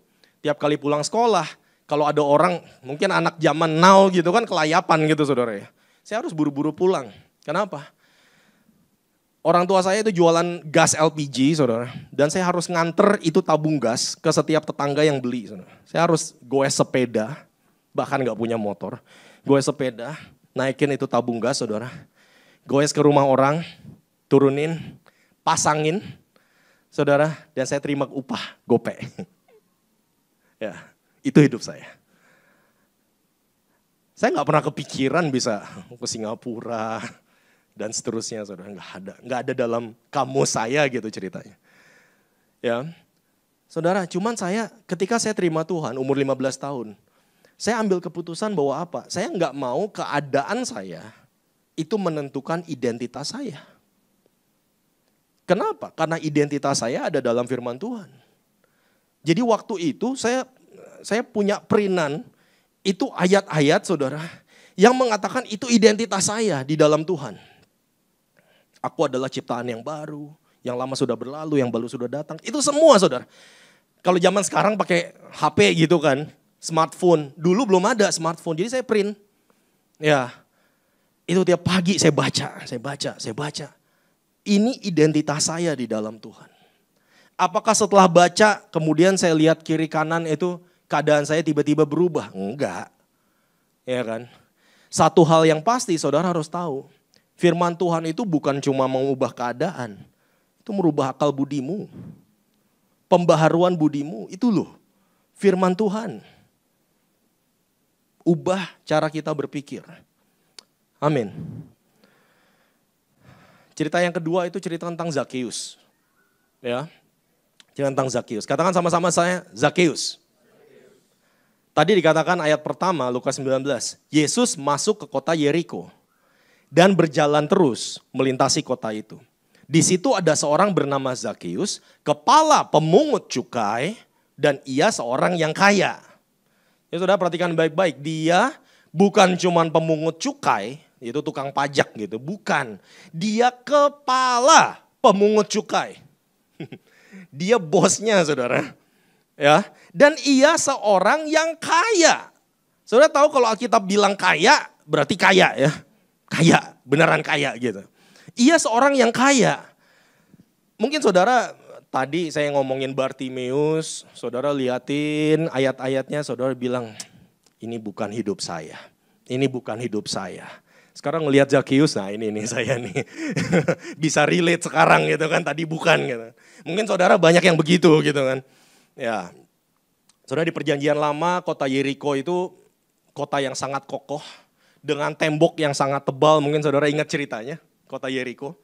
tiap kali pulang sekolah, kalau ada orang, mungkin anak zaman now gitu kan kelayapan gitu saudara ya. Saya harus buru-buru pulang. Kenapa? Orang tua saya itu jualan gas LPG saudara. Dan saya harus nganter itu tabung gas ke setiap tetangga yang beli saudara. Saya harus goes sepeda, bahkan gak punya motor. Goes sepeda, naikin itu tabung gas saudara. Goes ke rumah orang, turunin, pasangin, saudara, dan saya terima upah, gope. Ya, itu hidup saya. Saya nggak pernah kepikiran bisa ke Singapura dan seterusnya, saudara, nggak ada dalam kamus saya gitu ceritanya. Ya, saudara, cuman saya ketika saya terima Tuhan umur 15 tahun, saya ambil keputusan bahwa apa? Saya nggak mau keadaan saya itu menentukan identitas saya. Kenapa? Karena identitas saya ada dalam firman Tuhan. Jadi waktu itu saya punya perinan, itu ayat-ayat saudara, yang mengatakan itu identitas saya di dalam Tuhan. Aku adalah ciptaan yang baru, yang lama sudah berlalu, yang baru sudah datang. Itu semua saudara. Kalau zaman sekarang pakai HP gitu kan, smartphone. Dulu belum ada smartphone, jadi saya print. Ya, itu tiap pagi saya baca. Ini identitas saya di dalam Tuhan. Apakah setelah baca kemudian saya lihat kiri kanan itu keadaan saya tiba-tiba berubah? Enggak. Ya kan? Satu hal yang pasti saudara harus tahu. Firman Tuhan itu bukan cuma mengubah keadaan. Itu merubah akal budimu. Pembaharuan budimu. Itu loh. Firman Tuhan. Ubah cara kita berpikir. Amin. Cerita yang kedua itu cerita tentang Zakheus. Ya. Cerita tentang Zakheus. Katakan sama-sama saya, Zakheus. Tadi dikatakan ayat pertama Lukas 19, Yesus masuk ke kota Yeriko dan berjalan terus melintasi kota itu. Di situ ada seorang bernama Zakius, kepala pemungut cukai, dan ia seorang yang kaya. Ya saudara perhatikan baik-baik, dia bukan cuma pemungut cukai, itu tukang pajak gitu, bukan. Dia kepala pemungut cukai. Dia bosnya saudara. Ya, dan ia seorang yang kaya. Saudara tahu kalau Alkitab bilang kaya, berarti kaya ya. Kaya, beneran kaya gitu. Ia seorang yang kaya. Mungkin saudara tadi saya ngomongin Bartimeus, saudara liatin ayat-ayatnya, saudara bilang, ini bukan hidup saya. Ini bukan hidup saya. Sekarang ngelihat Zakius, nah ini nih saya nih. Bisa relate sekarang gitu kan, tadi bukan gitu. Mungkin saudara banyak yang begitu gitu kan. Ya, saudara di perjanjian lama kota Yeriko itu kota yang sangat kokoh dengan tembok yang sangat tebal. Mungkin saudara ingat ceritanya kota Yeriko.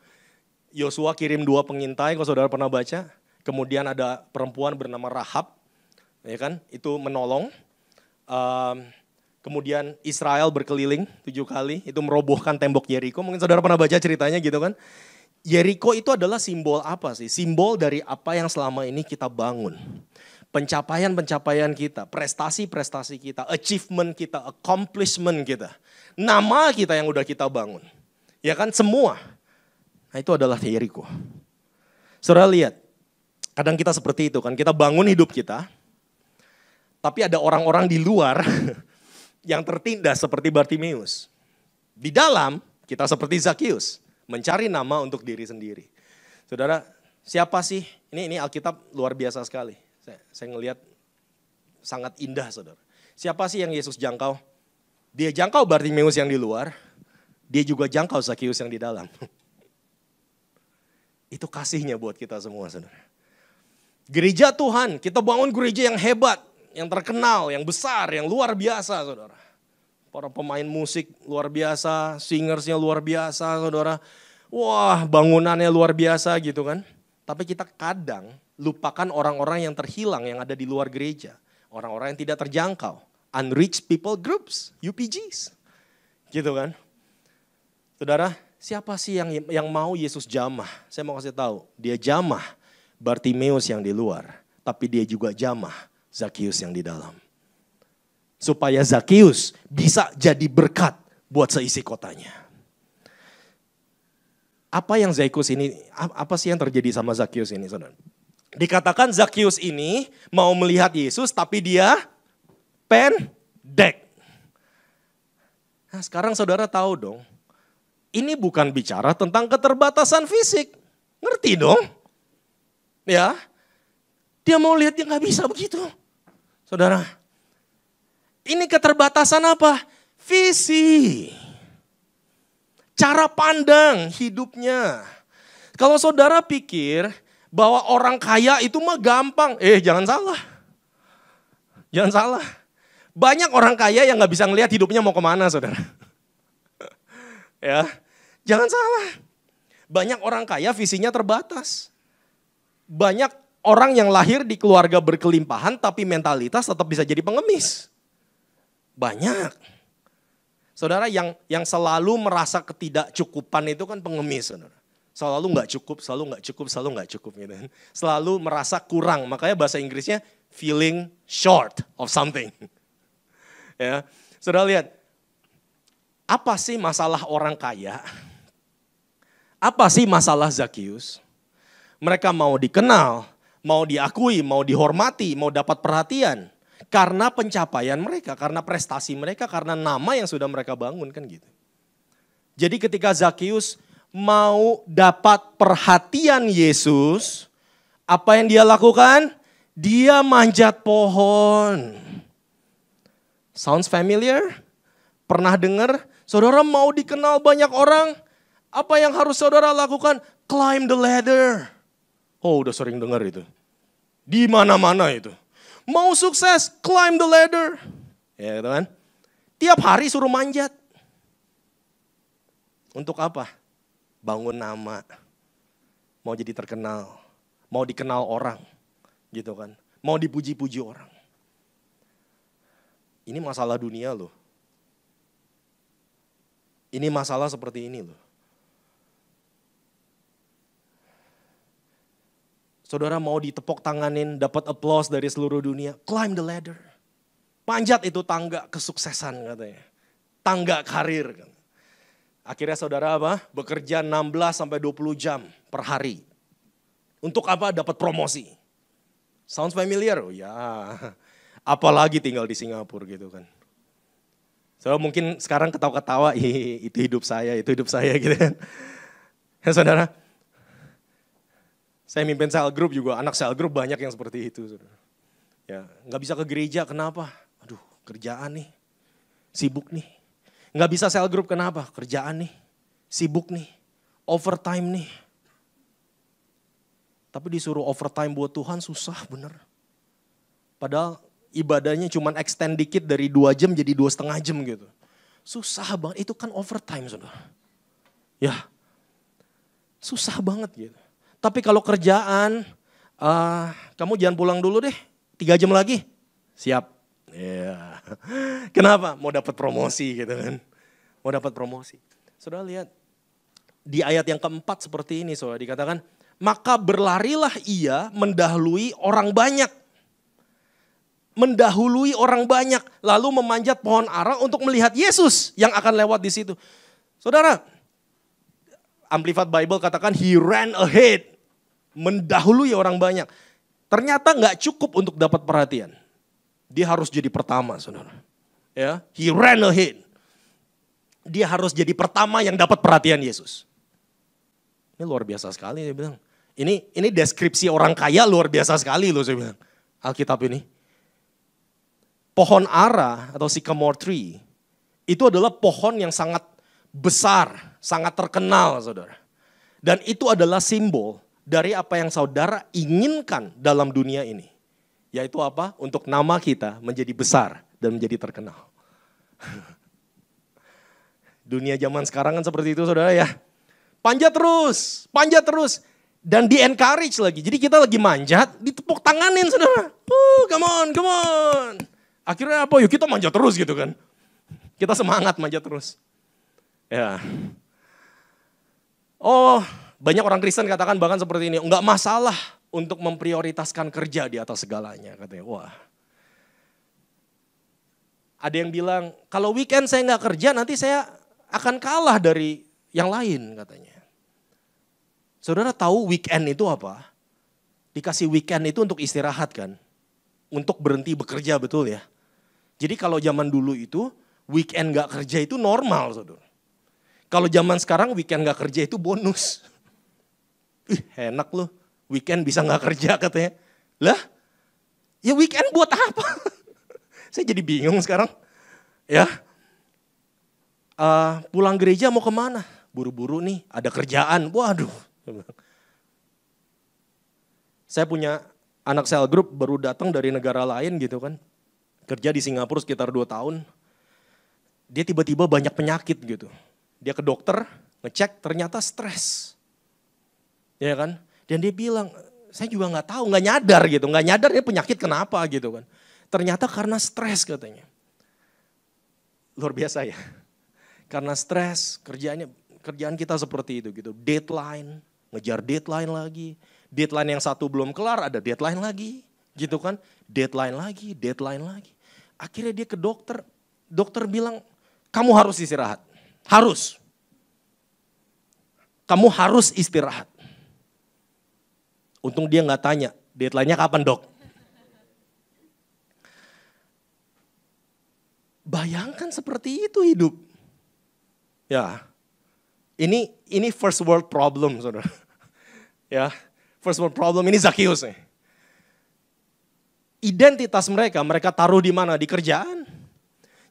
Yosua kirim 2 pengintai, kalau saudara pernah baca. Kemudian ada perempuan bernama Rahab, ya kan? Itu menolong. Kemudian Israel berkeliling 7 kali, itu merobohkan tembok Yeriko. Mungkin saudara pernah baca ceritanya gitu kan. Yeriko itu adalah simbol apa sih? Simbol dari apa yang selama ini kita bangun. Pencapaian-pencapaian kita, prestasi-prestasi kita, achievement kita, accomplishment kita. Nama kita yang udah kita bangun. Ya kan semua. Nah itu adalah Yeriko. Saudara lihat, kadang kita seperti itu kan, kita bangun hidup kita. Tapi ada orang-orang di luar yang tertindas seperti Bartimeus. Di dalam kita seperti Zakius, mencari nama untuk diri sendiri. Saudara, siapa sih? Ini Alkitab luar biasa sekali. Saya ngelihat sangat indah saudara. Siapa sih yang Yesus jangkau? Dia jangkau Bartimeus yang di luar, dia juga jangkau Zakius yang di dalam. Itu kasihnya buat kita semua saudara. Gereja Tuhan, kita bangun gereja yang hebat, yang terkenal, yang besar, yang luar biasa saudara. Para pemain musik luar biasa, singersnya luar biasa saudara. Wah bangunannya luar biasa gitu kan. Tapi kita kadang lupakan orang-orang yang terhilang yang ada di luar gereja. Orang-orang yang tidak terjangkau. Unreached people groups, UPGs. Gitu kan. Saudara, siapa sih yang mau Yesus jamah? Saya mau kasih tahu, dia jamah Bartimeus yang di luar. Tapi dia juga jamah Zakius yang di dalam. Supaya Zakius bisa jadi berkat buat seisi kotanya. Apa yang Zakius ini, apa sih yang terjadi sama Zakius ini saudara? Dikatakan Zakius ini mau melihat Yesus tapi dia pendek. Nah sekarang saudara tahu dong, ini bukan bicara tentang keterbatasan fisik. Ngerti dong? Ya, dia mau lihat dia gak bisa begitu. Saudara, ini keterbatasan apa? Visi. Cara pandang hidupnya. Kalau saudara pikir bahwa orang kaya itu mah gampang. Jangan salah. Jangan salah. Banyak orang kaya yang gak bisa ngelihat hidupnya mau kemana saudara. Ya, jangan salah. Banyak orang kaya visinya terbatas. Banyak orang yang lahir di keluarga berkelimpahan tapi mentalitas tetap bisa jadi pengemis. Banyak. Saudara yang selalu merasa ketidakcukupan itu kan pengemis saudara. Selalu gak cukup, selalu gak cukup, selalu gak cukup gitu. Selalu merasa kurang, makanya bahasa Inggrisnya feeling short of something. Ya, saudara lihat, apa sih masalah orang kaya? Apa sih masalah Zakius? Mereka mau dikenal, mau diakui, mau dihormati, mau dapat perhatian. Karena pencapaian mereka, karena prestasi mereka, karena nama yang sudah mereka bangun kan gitu. Jadi ketika Zakius mau dapat perhatian Yesus, apa yang dia lakukan? Dia manjat pohon. Sounds familiar? Pernah dengar? Saudara mau dikenal banyak orang, apa yang harus saudara lakukan? Climb the ladder. Oh udah sering dengar itu. Di mana-mana itu. Mau sukses, climb the ladder. Ya gitu kan. Tiap hari suruh manjat. Untuk apa? Bangun nama. Mau jadi terkenal. Mau dikenal orang. Gitu kan. Mau dipuji-puji orang. Ini masalah dunia loh. Ini masalah seperti ini loh. Saudara mau ditepuk tanganin, dapat applause dari seluruh dunia, climb the ladder. Panjat itu tangga kesuksesan katanya. Tangga karir. Akhirnya saudara apa? Bekerja 16 sampai 20 jam per hari. Untuk apa? Dapat promosi. Sounds familiar? Oh ya. Apalagi tinggal di Singapura gitu kan. So mungkin sekarang ketawa-ketawa, itu hidup saya gitu kan. Ya saudara, saya mimpin cell group juga, anak cell group banyak yang seperti itu. Saudara. Ya, nggak bisa ke gereja, kenapa? Aduh, kerjaan nih, sibuk nih. Nggak bisa cell group, kenapa? Kerjaan nih, sibuk nih, overtime nih. Tapi disuruh overtime buat Tuhan susah bener. Padahal ibadahnya cuma extend dikit dari 2 jam jadi 2,5 jam gitu. Susah banget, itu kan overtime saudara. Ya, susah banget gitu. Tapi kalau kerjaan, kamu jangan pulang dulu deh, 3 jam lagi. Siap. Ya. Kenapa? Mau dapat promosi gitu kan. Mau dapat promosi. Saudara lihat, di ayat yang keempat seperti ini saudara dikatakan, maka berlarilah ia mendahului orang banyak. Mendahului orang banyak, lalu memanjat pohon ara untuk melihat Yesus yang akan lewat di situ. Saudara, Amplified Bible katakan he ran ahead, mendahului orang banyak. Ternyata nggak cukup untuk dapat perhatian. Dia harus jadi pertama, saudara. Ya, he ran ahead. Dia harus jadi pertama yang dapat perhatian Yesus. Ini luar biasa sekali, dia bilang. Ini deskripsi orang kaya luar biasa sekali loh, saya bilang. Alkitab ini. Pohon ara atau sycamore tree itu adalah pohon yang sangat besar, sangat terkenal saudara. Dan itu adalah simbol dari apa yang saudara inginkan dalam dunia ini. Yaitu apa? Untuk nama kita menjadi besar dan menjadi terkenal. Dunia zaman sekarang kan seperti itu saudara ya. Panjat terus. Dan di-encourage lagi. Jadi kita lagi manjat, ditepuk tanganin saudara. Come on. Akhirnya apa? Yuk kita manjat terus gitu kan. Kita semangat manjat terus. Ya. Oh, banyak orang Kristen katakan bahkan seperti ini. Enggak masalah untuk memprioritaskan kerja di atas segalanya. Katanya, wah. Ada yang bilang, kalau weekend saya nggak kerja nanti saya akan kalah dari yang lain katanya. Saudara tahu weekend itu apa? Dikasih weekend itu untuk istirahat kan? Untuk berhenti bekerja betul ya? Jadi kalau zaman dulu itu weekend gak kerja itu normal saudara. Kalau zaman sekarang weekend gak kerja itu bonus. Enak loh, weekend bisa gak kerja katanya. Lah, ya weekend buat apa? Saya jadi bingung sekarang. Ya, pulang gereja mau kemana? Buru-buru nih, ada kerjaan. Waduh. Saya punya anak cell group baru datang dari negara lain gitu kan. Kerja di Singapura sekitar 2 tahun. Dia tiba-tiba banyak penyakit gitu. Dia ke dokter, ngecek ternyata stres. Ya kan? Dan dia bilang, saya juga gak tahu, gak nyadar gitu. Gak nyadar dia penyakit kenapa gitu kan. Ternyata karena stres katanya. Luar biasa ya. Karena stres, kerjaan kita seperti itu gitu. Deadline, ngejar deadline lagi. Deadline yang satu belum kelar, ada deadline lagi. Gitu kan, deadline lagi. Akhirnya dia ke dokter, dokter bilang, kamu harus istirahat. Harus. Kamu harus istirahat. Untung dia gak tanya, deadline-nya kapan dok? Bayangkan seperti itu hidup. Ya, ini first world problem saudara. Ya, first world problem ini Zakheus nih. Identitas mereka taruh di mana? Di kerjaan.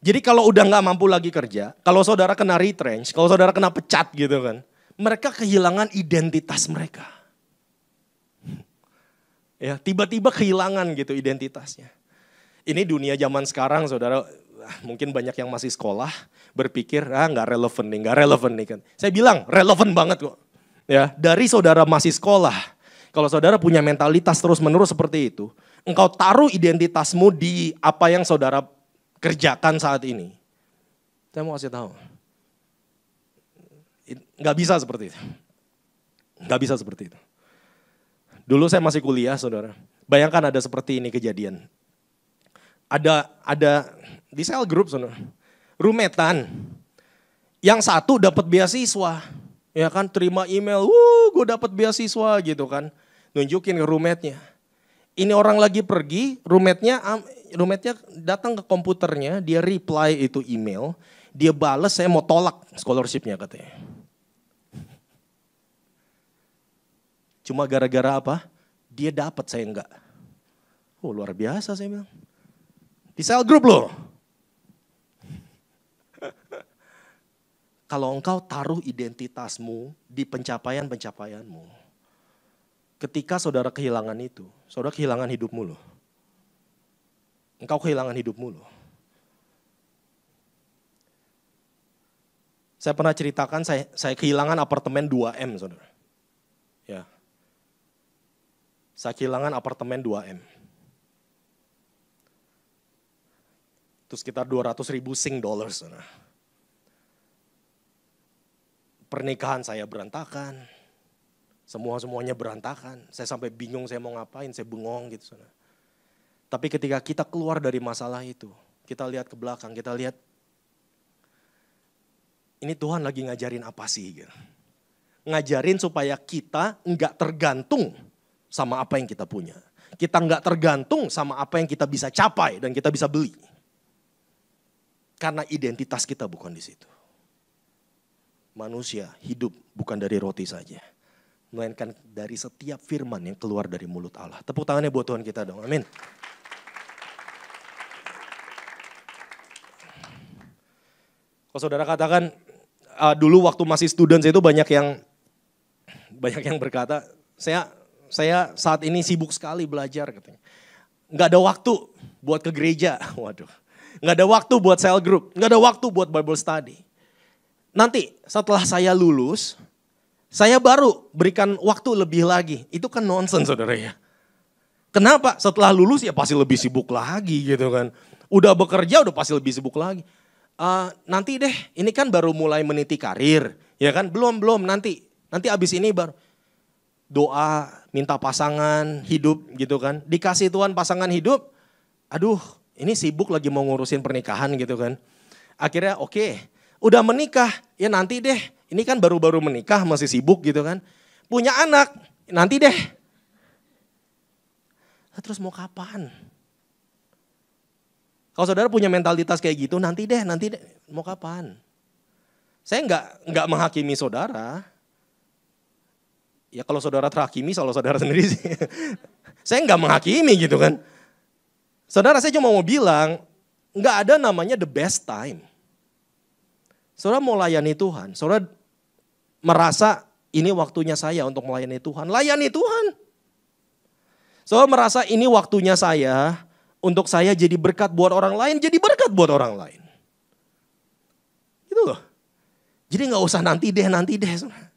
Jadi kalau udah gak mampu lagi kerja, kalau saudara kena retrench, kalau saudara kena pecat gitu kan, mereka kehilangan identitas mereka. Ya, tiba-tiba kehilangan gitu identitasnya. Ini dunia zaman sekarang saudara, mungkin banyak yang masih sekolah berpikir, gak relevan nih kan. Saya bilang relevan banget kok. Ya, dari saudara masih sekolah, kalau saudara punya mentalitas terus-menerus seperti itu, engkau taruh identitasmu di apa yang saudara kerjakan saat ini. Saya mau kasih tahu. Nggak bisa seperti itu. Nggak bisa seperti itu. Dulu saya masih kuliah, saudara. Bayangkan ada seperti ini kejadian. Ada di sel group, saudara. Rumetan. Yang satu dapat beasiswa. Ya kan, terima email, gue dapat beasiswa gitu kan. Nunjukin ke roommate-nya. Ini orang lagi pergi, roommate-nya datang ke komputernya, dia reply itu email. Dia bales, saya mau tolak scholarship-nya katanya. Cuma gara-gara apa? Dia dapat, saya enggak. Oh, luar biasa saya bilang. Di sel group loh. Kalau engkau taruh identitasmu di pencapaian-pencapaianmu. Ketika saudara kehilangan itu, saudara kehilangan hidupmu loh. Engkau kehilangan hidupmu loh. Saya pernah ceritakan saya kehilangan apartemen 2M, saudara. Ya. Saya kehilangan apartemen 2M. Itu sekitar 200.000 Sing dollars. Pernikahan saya berantakan. Semuanya berantakan. Saya sampai bingung saya mau ngapain, saya bengong gitu. Tapi ketika kita keluar dari masalah itu, kita lihat ke belakang, kita lihat ini Tuhan lagi ngajarin apa sih? Gitu. Ngajarin supaya kita enggak tergantung sama apa yang kita punya. Kita enggak tergantung sama apa yang kita bisa capai dan kita bisa beli. Karena identitas kita bukan di situ. Manusia hidup bukan dari roti saja. Melainkan dari setiap firman yang keluar dari mulut Allah. Tepuk tangannya buat Tuhan kita dong, amin. Kalau saudara katakan, dulu waktu masih student itu banyak yang berkata, saya saat ini sibuk sekali belajar katanya. Nggak ada waktu buat ke gereja, waduh. Nggak ada waktu buat cell group, nggak ada waktu buat Bible study. Nanti setelah saya lulus, saya baru berikan waktu lebih lagi. Itu kan nonsense saudara ya. Kenapa? Setelah lulus ya pasti lebih sibuk lagi gitu kan. Udah bekerja udah pasti lebih sibuk lagi. Nanti deh, ini kan baru mulai meniti karir. Ya kan, belum nanti abis ini baru. Doa, minta pasangan hidup gitu kan. Dikasih Tuhan pasangan hidup, aduh ini sibuk lagi mau ngurusin pernikahan gitu kan. Akhirnya oke, udah menikah, ya nanti deh. Ini kan baru-baru menikah masih sibuk gitu kan. Punya anak, nanti deh. Nah, terus mau kapan? Kalau saudara punya mentalitas kayak gitu, nanti deh, mau kapan? Saya nggak menghakimi saudara. Ya kalau saudara terhakimi, kalau saudara sendiri sih. Saya nggak menghakimi gitu kan. Saudara, saya cuma mau bilang, nggak ada namanya the best time. Saudara mau layani Tuhan, saudara merasa ini waktunya saya untuk melayani Tuhan, layani Tuhan. Saudara merasa ini waktunya saya untuk saya jadi berkat buat orang lain, jadi berkat buat orang lain. Gitu loh. Jadi nggak usah nanti deh. Saudara.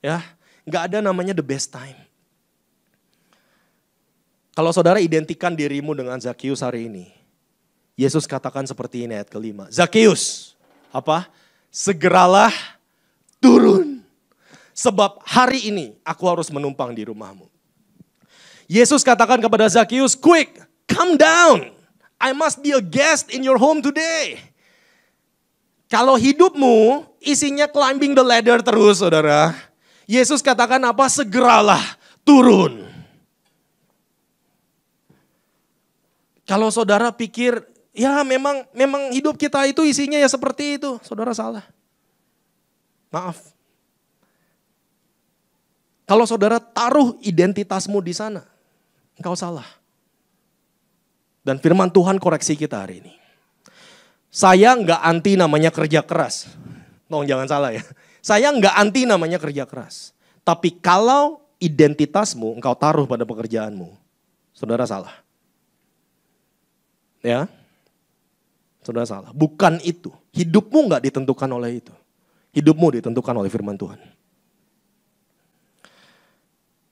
Ya. Gak ada namanya the best time. Kalau saudara identikan dirimu dengan Zakius hari ini. Yesus katakan seperti ini ayat kelima. Zakius, apa? Segeralah turun. Sebab hari ini aku harus menumpang di rumahmu. Yesus katakan kepada Zakius, quick, come down. I must be a guest in your home today. Kalau hidupmu isinya climbing the ladder terus saudara. Yesus katakan apa? Segeralah turun. Kalau saudara pikir, ya memang hidup kita itu isinya ya seperti itu. Saudara salah. Maaf. Kalau saudara taruh identitasmu di sana, engkau salah. Dan firman Tuhan koreksi kita hari ini. Saya nggak anti namanya kerja keras. Tolong jangan salah ya. Saya nggak anti namanya kerja keras. Tapi kalau identitasmu engkau taruh pada pekerjaanmu, saudara salah. Ya, saudara salah. Bukan itu. Hidupmu nggak ditentukan oleh itu. Hidupmu ditentukan oleh firman Tuhan.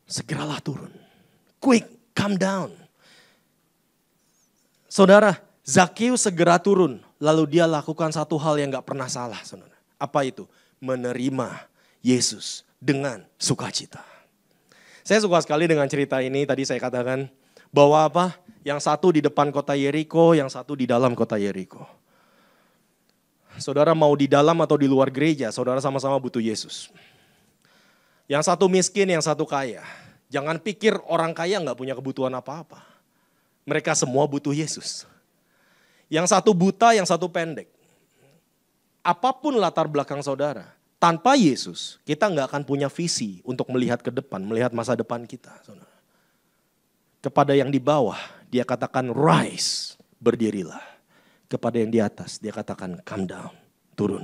Segeralah turun. Quick, come down. Saudara, Zakheus segera turun, lalu dia lakukan satu hal yang gak pernah salah, saudara. Apa itu? Menerima Yesus dengan sukacita. Saya suka sekali dengan cerita ini, tadi saya katakan bahwa apa? Yang satu di depan kota Yeriko, yang satu di dalam kota Yeriko. Saudara mau di dalam atau di luar gereja, saudara sama-sama butuh Yesus. Yang satu miskin, yang satu kaya. Jangan pikir orang kaya gak punya kebutuhan apa-apa. Mereka semua butuh Yesus. Yang satu buta, yang satu pendek. Apapun latar belakang saudara, tanpa Yesus kita gak akan punya visi untuk melihat ke depan, melihat masa depan kita. Saudara. Kepada yang di bawah, dia katakan rise, berdirilah. Kepada yang di atas, dia katakan come down, turun.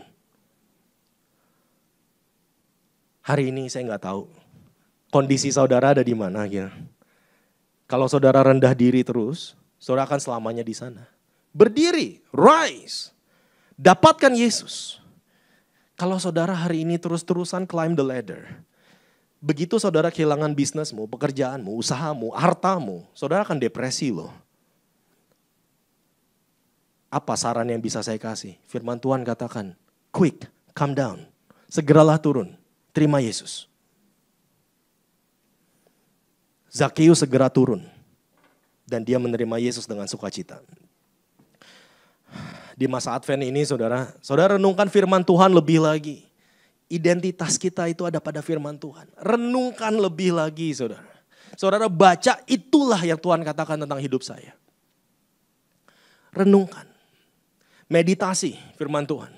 Hari ini saya gak tahu kondisi saudara ada di mana. Ya. Kalau saudara rendah diri terus, saudara akan selamanya di sana. Berdiri, rise, dapatkan Yesus. Kalau saudara hari ini terus-terusan climb the ladder, begitu saudara kehilangan bisnismu, pekerjaanmu, usahamu, hartamu, saudara akan depresi loh. Apa saran yang bisa saya kasih? Firman Tuhan katakan, quick, come down, segeralah turun, terima Yesus. Zakheus segera turun dan dia menerima Yesus dengan sukacita. Di masa Advent ini saudara renungkan firman Tuhan lebih lagi. Identitas kita itu ada pada firman Tuhan. Renungkan lebih lagi saudara. Saudara baca itulah yang Tuhan katakan tentang hidup saya. Renungkan. Meditasi firman Tuhan.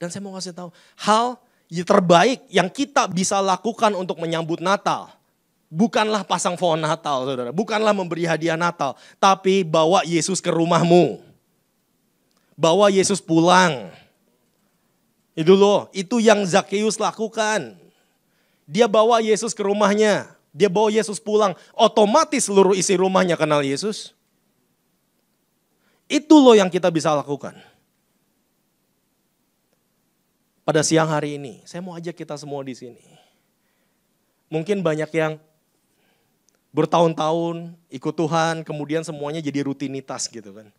Dan saya mau kasih tahu hal yang terbaik yang kita bisa lakukan untuk menyambut Natal. Bukanlah pasang pohon Natal saudara. Bukanlah memberi hadiah Natal. Tapi bawa Yesus ke rumahmu. Bawa Yesus pulang. Itu loh, itu yang Zakheus lakukan. Dia bawa Yesus ke rumahnya. Dia bawa Yesus pulang. Otomatis seluruh isi rumahnya kenal Yesus. Itu loh yang kita bisa lakukan. Pada siang hari ini, saya mau ajak kita semua di sini. Mungkin banyak yang bertahun-tahun ikut Tuhan, kemudian semuanya jadi rutinitas gitu kan.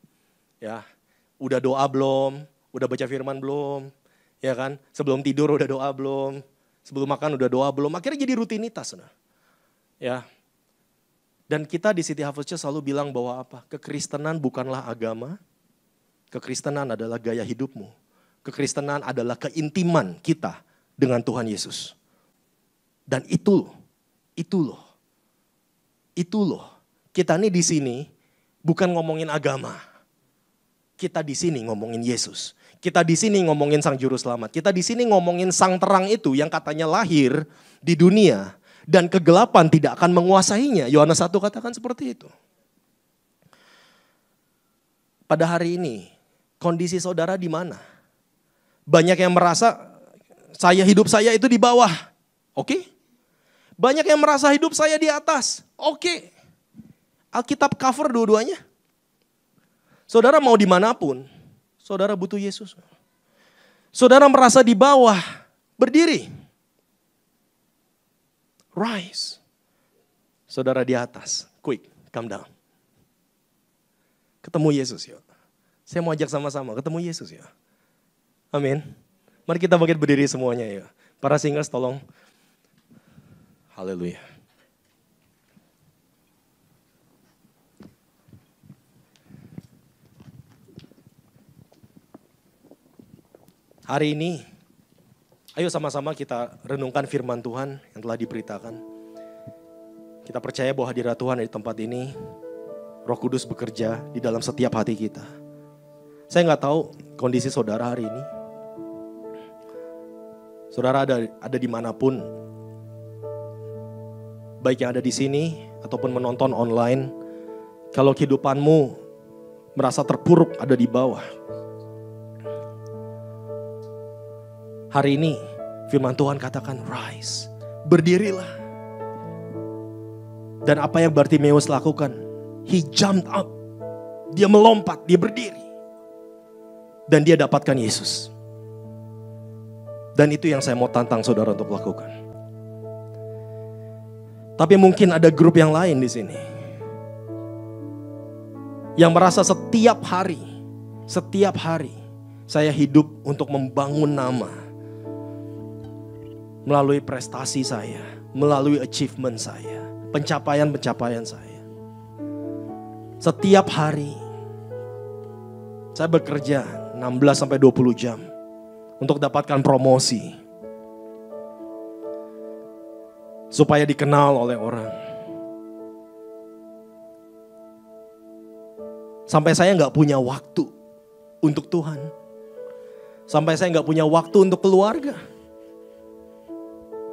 Ya. Udah doa belum? Udah baca firman belum? Ya kan? Sebelum tidur udah doa belum? Sebelum makan udah doa belum? Akhirnya jadi rutinitas. Nah. Ya. Dan kita di City Harvest Church selalu bilang bahwa apa? Kekristenan bukanlah agama. Kekristenan adalah gaya hidupmu. Kekristenan adalah keintiman kita dengan Tuhan Yesus. Dan itu loh. Kita nih di sini bukan ngomongin agama. Kita di sini ngomongin Yesus. Kita di sini ngomongin Sang Juru Selamat. Kita di sini ngomongin Sang Terang itu yang katanya lahir di dunia dan kegelapan tidak akan menguasainya. Yohanes 1 katakan seperti itu. Pada hari ini, kondisi saudara di mana? Banyak yang merasa hidup saya itu di bawah. Oke. Banyak yang merasa hidup saya di atas. Oke. Alkitab cover dua-duanya. Saudara mau dimanapun, saudara butuh Yesus. Saudara merasa di bawah, berdiri. Rise. Saudara di atas, quick, come down. Ketemu Yesus ya. Saya mau ajak sama-sama, ketemu Yesus ya. Amin. Mari kita bangkit berdiri semuanya ya. Para singers tolong. Haleluya. Hari ini, ayo sama-sama kita renungkan firman Tuhan yang telah diberitakan. Kita percaya bahwa hadirat Tuhan di tempat ini, Roh Kudus bekerja di dalam setiap hati kita. Saya nggak tahu kondisi saudara hari ini. Saudara ada dimanapun, baik yang ada di sini ataupun menonton online. Kalau kehidupanmu merasa terpuruk ada di bawah. Hari ini firman Tuhan katakan rise, berdirilah. Dan apa yang Bartimeus lakukan? He jumped up. Dia melompat, dia berdiri. Dan dia dapatkan Yesus. Dan itu yang saya mau tantang saudara untuk lakukan. Tapi mungkin ada grup yang lain di sini. Yang merasa setiap hari saya hidup untuk membangun nama. Melalui prestasi saya, melalui achievement saya, pencapaian-pencapaian saya. Setiap hari saya bekerja 16-20 jam untuk dapatkan promosi. Supaya dikenal oleh orang. Sampai saya gak punya waktu untuk Tuhan. Sampai saya gak punya waktu untuk keluarga.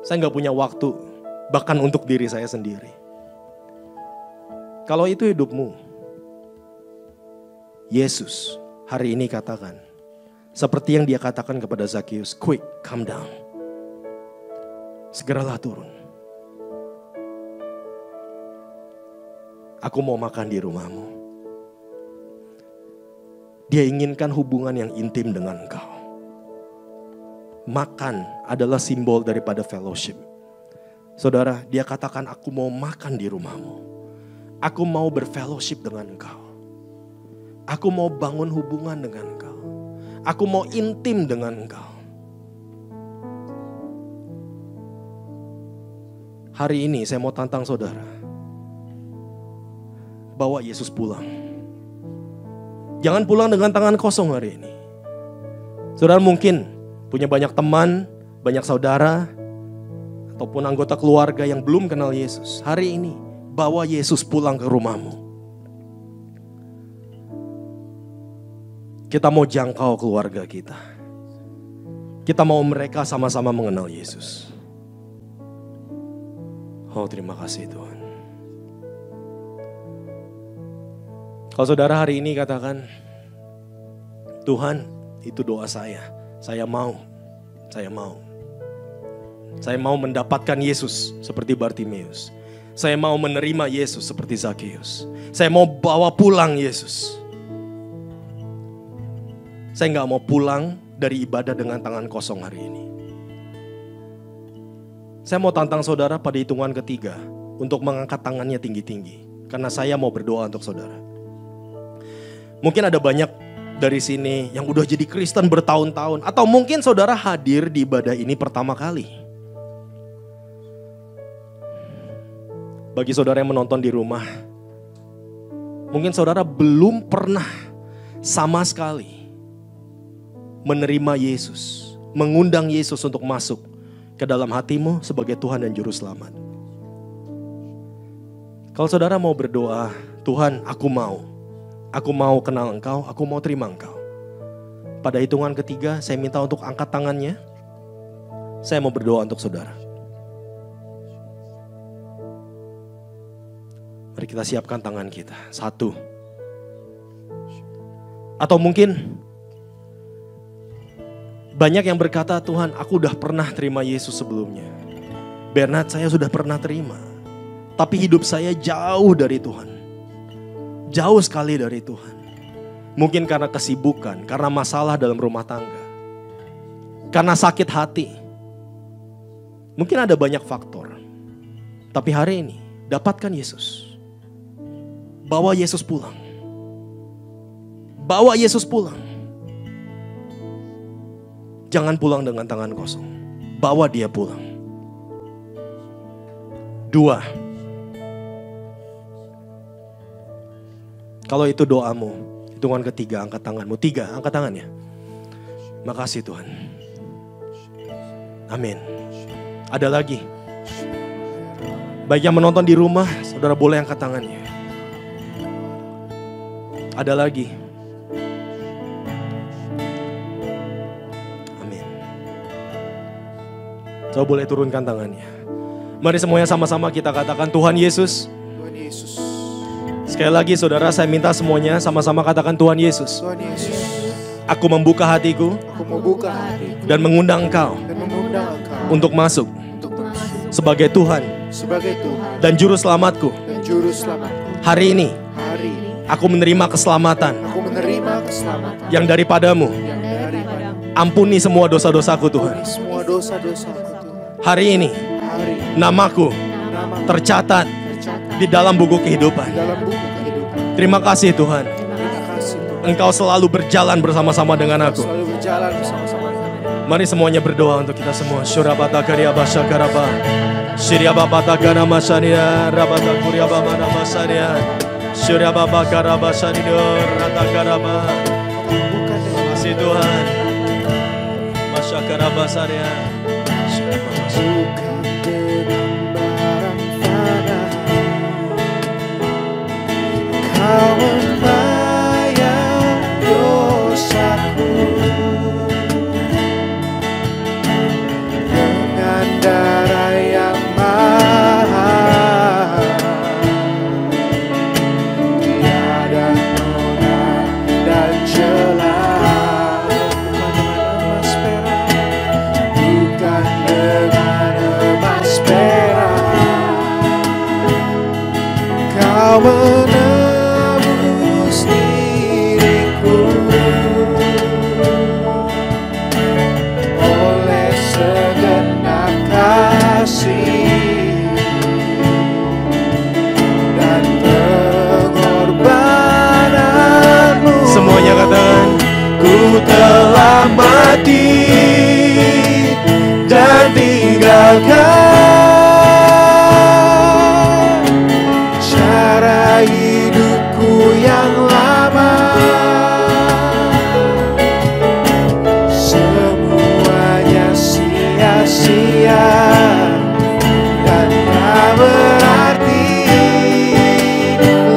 Saya gak punya waktu bahkan untuk diri saya sendiri. Kalau itu hidupmu, Yesus hari ini katakan, seperti yang dia katakan kepada Zakheus, quick, come down. Segeralah turun. Aku mau makan di rumahmu. Dia inginkan hubungan yang intim dengan engkau. Makan adalah simbol daripada fellowship. Saudara, dia katakan aku mau makan di rumahmu. Aku mau berfellowship dengan engkau. Aku mau bangun hubungan dengan engkau. Aku mau intim dengan engkau. Hari ini saya mau tantang saudara. Bawa Yesus pulang. Jangan pulang dengan tangan kosong hari ini. Saudara mungkin punya banyak teman, banyak saudara, ataupun anggota keluarga yang belum kenal Yesus. Hari ini, bawa Yesus pulang ke rumahmu. Kita mau jangkau keluarga kita. Kita mau mereka sama-sama mengenal Yesus. Oh, terima kasih Tuhan. Kalau saudara hari ini katakan, Tuhan, itu doa saya. Saya mau. Saya mau mendapatkan Yesus seperti Bartimeus. Saya mau menerima Yesus seperti Zakheus. Saya mau bawa pulang Yesus. Saya gak mau pulang dari ibadah dengan tangan kosong hari ini. Saya mau tantang saudara pada hitungan ketiga untuk mengangkat tangannya tinggi-tinggi. Karena saya mau berdoa untuk saudara. Mungkin ada banyak dari sini yang udah jadi Kristen bertahun-tahun. Atau mungkin saudara hadir di ibadah ini pertama kali. Bagi saudara yang menonton di rumah, mungkin saudara belum pernah sama sekali menerima Yesus. Mengundang Yesus untuk masuk ke dalam hatimu sebagai Tuhan dan Juru Selamat. Kalau saudara mau berdoa, Tuhan aku mau kenal Engkau, aku mau terima Engkau. Pada hitungan ketiga, saya minta untuk angkat tangannya. Saya mau berdoa untuk saudara. Mari kita siapkan tangan kita. 1. Atau mungkin banyak yang berkata, Tuhan aku udah pernah terima Yesus sebelumnya. Bernard, saya sudah pernah terima. Tapi hidup saya jauh dari Tuhan. Jauh sekali dari Tuhan. Mungkin karena kesibukan, karena masalah dalam rumah tangga. Karena sakit hati. Mungkin ada banyak faktor. Tapi hari ini, dapatkan Yesus. Bawa Yesus pulang. Bawa Yesus pulang. Jangan pulang dengan tangan kosong. Bawa dia pulang. 2. Kalau itu doamu, hitungan ketiga, angkat tanganmu. 3, angkat tangannya. Makasih Tuhan. Amin. Ada lagi. Baik yang menonton di rumah, saudara boleh angkat tangannya. Ada lagi. Amin. Coba boleh turunkan tangannya. Mari semuanya sama-sama kita katakan, Tuhan Yesus. Tuhan Yesus. Sekali lagi saudara, saya minta semuanya sama-sama katakan Tuhan Yesus. Tuhan Yesus. Aku membuka hatiku Aku membuka hatiku dan mengundang Engkau dan mengundang Engkau untuk masuk untuk masuk sebagai Tuhan sebagai Tuhan dan Juru Selamatku. dan Juru Selamatku. Hari ini Hari ini aku menerima keselamatan aku menerima keselamatan yang daripadamu. yang daripadamu. Ampuni semua dosa-dosaku Tuhan. Ampuni semua dosa-dosaku Tuhan. Hari ini Hari ini namaku nama tercatat tercatat di dalam buku di kehidupan. dalam buku kehidupan. Terima kasih Tuhan. Terima kasih Tuhan. Engkau selalu berjalan bersama-sama dengan aku. Selalu berjalan bersama-sama. Mari semuanya berdoa untuk kita semua. Syurabata Karyaba Syakaraba. Syiriabata Karama Syania. Rabata Kuryaba Manama Syania. Syurababa Karaba Syanidur. Rata Karaba. Bukan Terima dengan kasih Tuhan. Masyakaraba Syania. bukan dengan barang fana. Kau membayar dosaku dengan darah yang mahal. Tiada noda dan celah. Bukan dengan emas perak. Kau menebus diriku oleh segenap kasih dan pengorbananmu. Semuanya katakan. Ku telah mati dan tinggalkan cara hidupku yang lama. Semuanya sia-sia dan tak berarti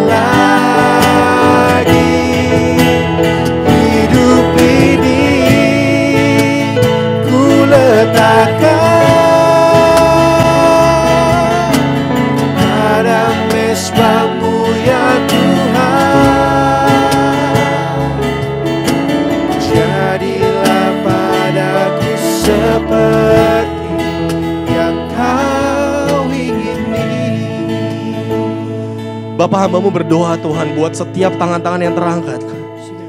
lagi. Hidup ini ku letakkan pada mezbah-Mu ya Tuhan. Jadilah padaku seperti yang Kau ingini. Bapak hamba-Mu berdoa Tuhan buat setiap tangan-tangan yang terangkat.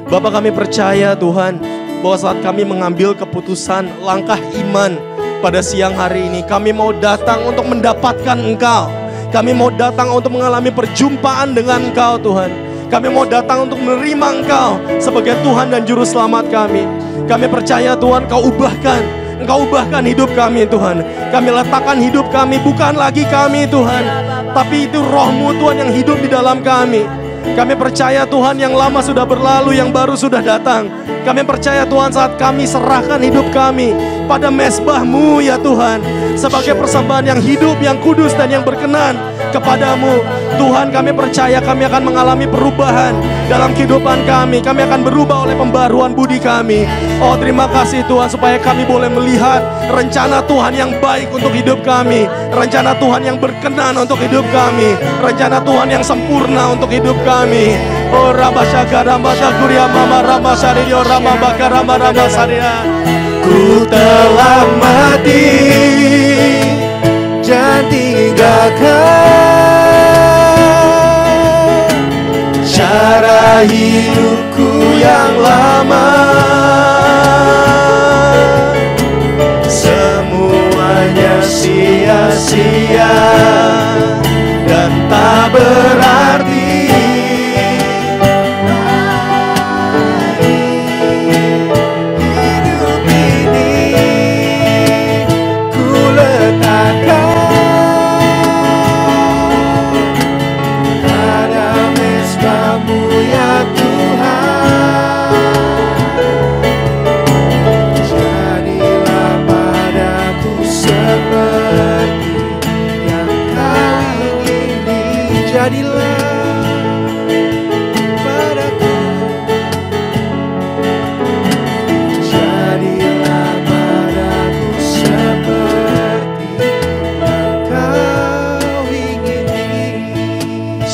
Bapak kami percaya Tuhan bahwa saat kami mengambil keputusan langkah iman pada siang hari ini, kami mau datang untuk mendapatkan Engkau. Kami mau datang untuk mengalami perjumpaan dengan Engkau Tuhan. Kami mau datang untuk menerima Engkau sebagai Tuhan dan Juru Selamat kami. Kami percaya Tuhan Kau ubahkan. Engkau ubahkan hidup kami Tuhan. Kami letakkan hidup kami bukan lagi kami Tuhan, tapi itu Roh-Mu Tuhan yang hidup di dalam kami. Kami percaya Tuhan yang lama sudah berlalu, yang baru sudah datang. Kami percaya Tuhan saat kami serahkan hidup kami pada mezbah-Mu ya Tuhan, sebagai persembahan yang hidup, yang kudus dan yang berkenan kepadamu. Tuhan kami percaya kami akan mengalami perubahan dalam kehidupan kami. Kami akan berubah oleh pembaruan budi kami. Oh terima kasih Tuhan supaya kami boleh melihat rencana Tuhan yang baik untuk hidup kami. Rencana Tuhan yang berkenan untuk hidup kami. Rencana Tuhan yang sempurna untuk hidup kami. Oh Rabasyaga Ramasa Kuria Mama Ramasariyo Ramabaka Rama Ramasariya. Ku telah mati dan tinggalkan cara hidupku yang lama. Semuanya sia-sia dan tak berarti.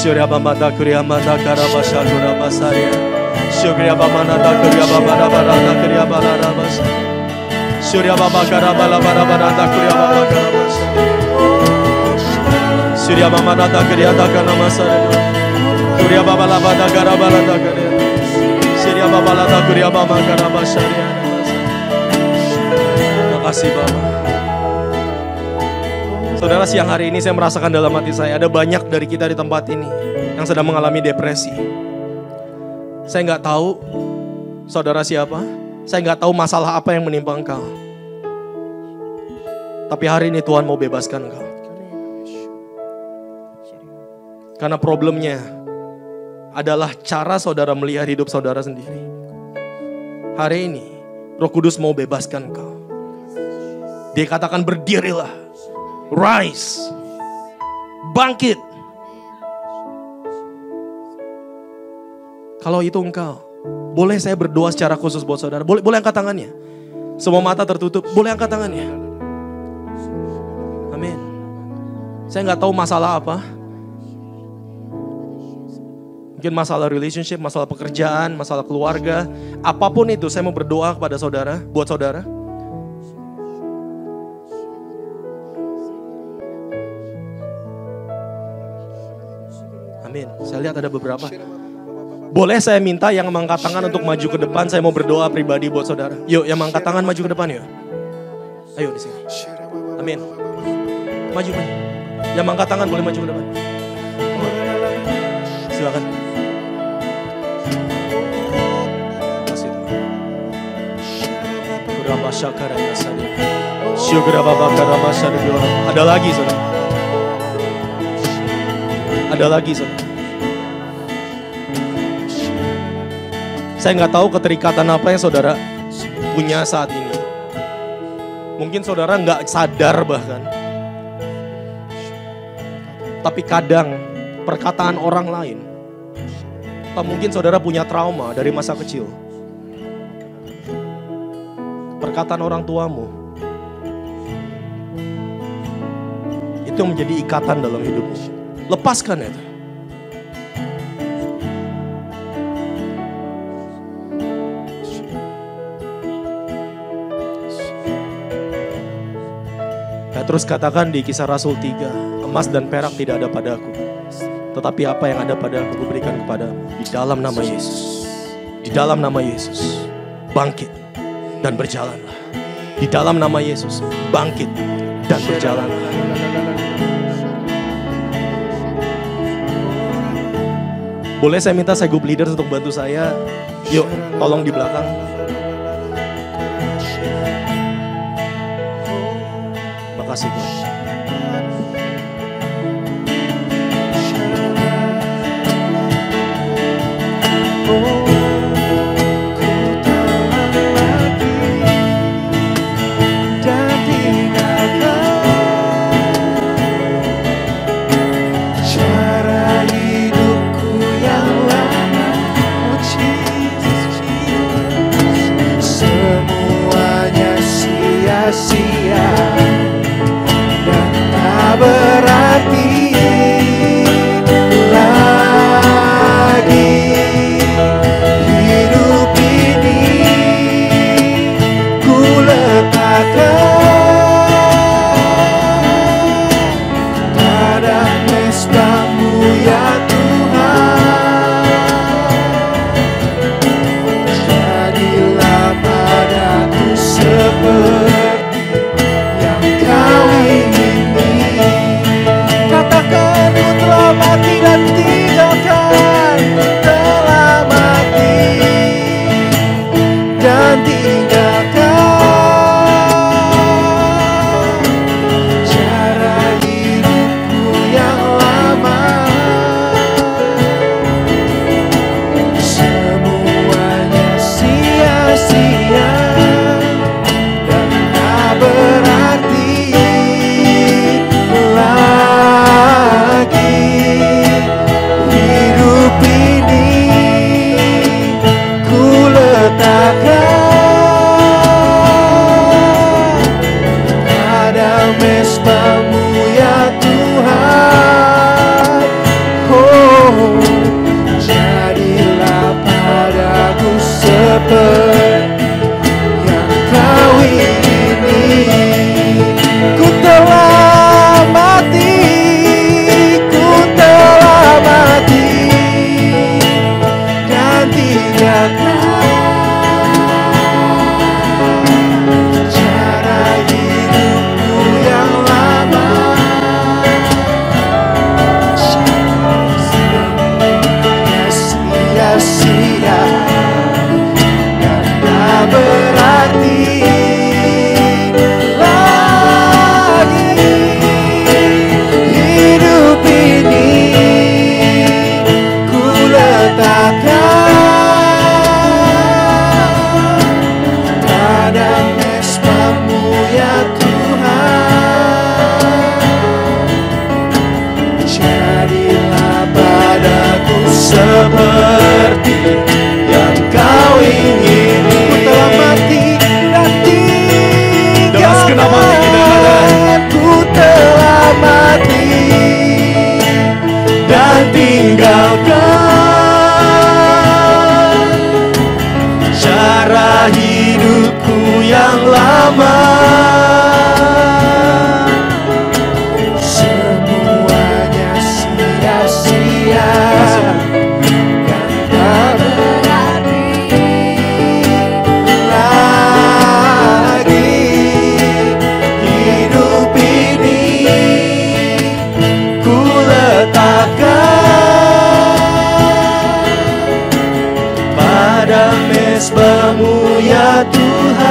Surya Bamata Kriya Mata Karabasha Gurabasaria. Surya Bamata Kriya Babara Barata Kriya Balarabas. Surya Baba Karabala Barabarata Kriya Baba Karabas. Surya Bamata Kriya Takanamasara. Surya Baba Labata Karabalata Kriya. Surya Baba Lata Kriya Baba Karabasaria. Terima kasih Bapa. Saudara, siang hari ini saya merasakan dalam hati saya ada banyak dari kita di tempat ini yang sedang mengalami depresi. Saya nggak tahu saudara siapa, saya nggak tahu masalah apa yang menimpa engkau. Tapi hari ini Tuhan mau bebaskan engkau. Karena problemnya adalah cara saudara melihat hidup saudara sendiri. Hari ini Roh Kudus mau bebaskan engkau. Dia katakan berdirilah, rise, bangkit. Kalau itu engkau, boleh saya berdoa secara khusus buat saudara? Boleh angkat tangannya? Semua mata tertutup, boleh angkat tangannya? Amin. Saya nggak tahu masalah apa. Mungkin masalah relationship, masalah pekerjaan, masalah keluarga. Apapun itu, saya mau berdoa kepada saudara, buat saudara. Amin. Saya lihat ada beberapa. Boleh saya minta yang mengangkat tangan untuk maju ke depan. Saya mau berdoa pribadi buat saudara. Yuk, yang mengangkat tangan maju ke depan yuk. Ayo di sini. Amin. Maju. Yang mengangkat tangan boleh maju ke depan. Silakan. Ada lagi saudara. Ada lagi saudara. Saya nggak tahu keterikatan apa yang saudara punya saat ini. Mungkin saudara nggak sadar bahkan. Tapi kadang perkataan orang lain. Atau mungkin saudara punya trauma dari masa kecil. Perkataan orang tuamu. Itu yang menjadi ikatan dalam hidupmu. Lepaskan itu. Terus katakan di Kisah Rasul 3, emas dan perak tidak ada padaku, tetapi apa yang ada padaku kuberikan kepadamu. Di dalam nama Yesus, di dalam nama Yesus, bangkit dan berjalanlah. Di dalam nama Yesus, bangkit dan berjalanlah. Boleh saya minta saya group leader untuk bantu saya? Yuk, tolong di belakang. Makasih Tuhan. Semuanya sia-sia dan tak mesbah-Mu ya Tuhan.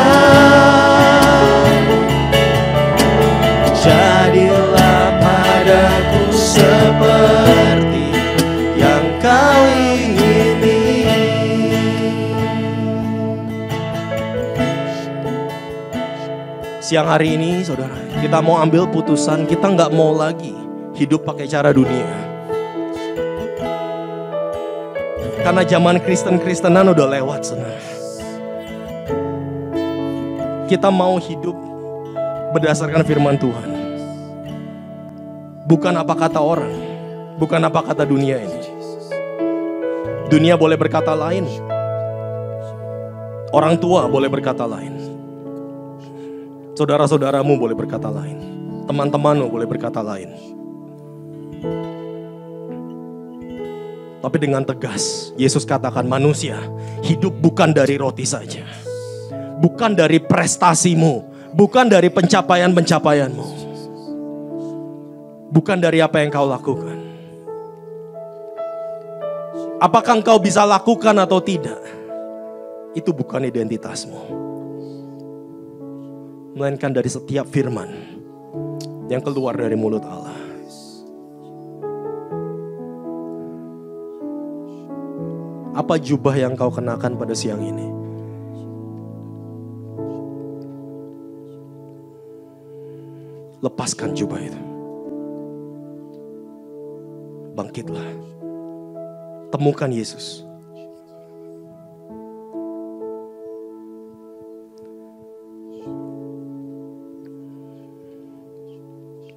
Jadilah padaku seperti yang Kau ingini. Siang hari ini saudara, kita mau ambil putusan, kita nggak mau lagi hidup pakai cara dunia. Karena zaman Kristen-Kristenan udah lewat saudara. Kita mau hidup berdasarkan firman Tuhan. Bukan apa kata orang, bukan apa kata dunia ini. Dunia boleh berkata lain. Orang tua boleh berkata lain. Saudara-saudaramu boleh berkata lain. Teman-temanmu boleh berkata lain. Tapi dengan tegas, Yesus katakan manusia hidup bukan dari roti saja. Bukan dari prestasimu. Bukan dari pencapaian-pencapaianmu. Bukan dari apa yang kau lakukan. Apakah engkau bisa lakukan atau tidak? Itu bukan identitasmu. Melainkan dari setiap firman yang keluar dari mulut Allah. Apa jubah yang kau kenakan pada siang ini? Lepaskan jubah itu. Bangkitlah. Temukan Yesus.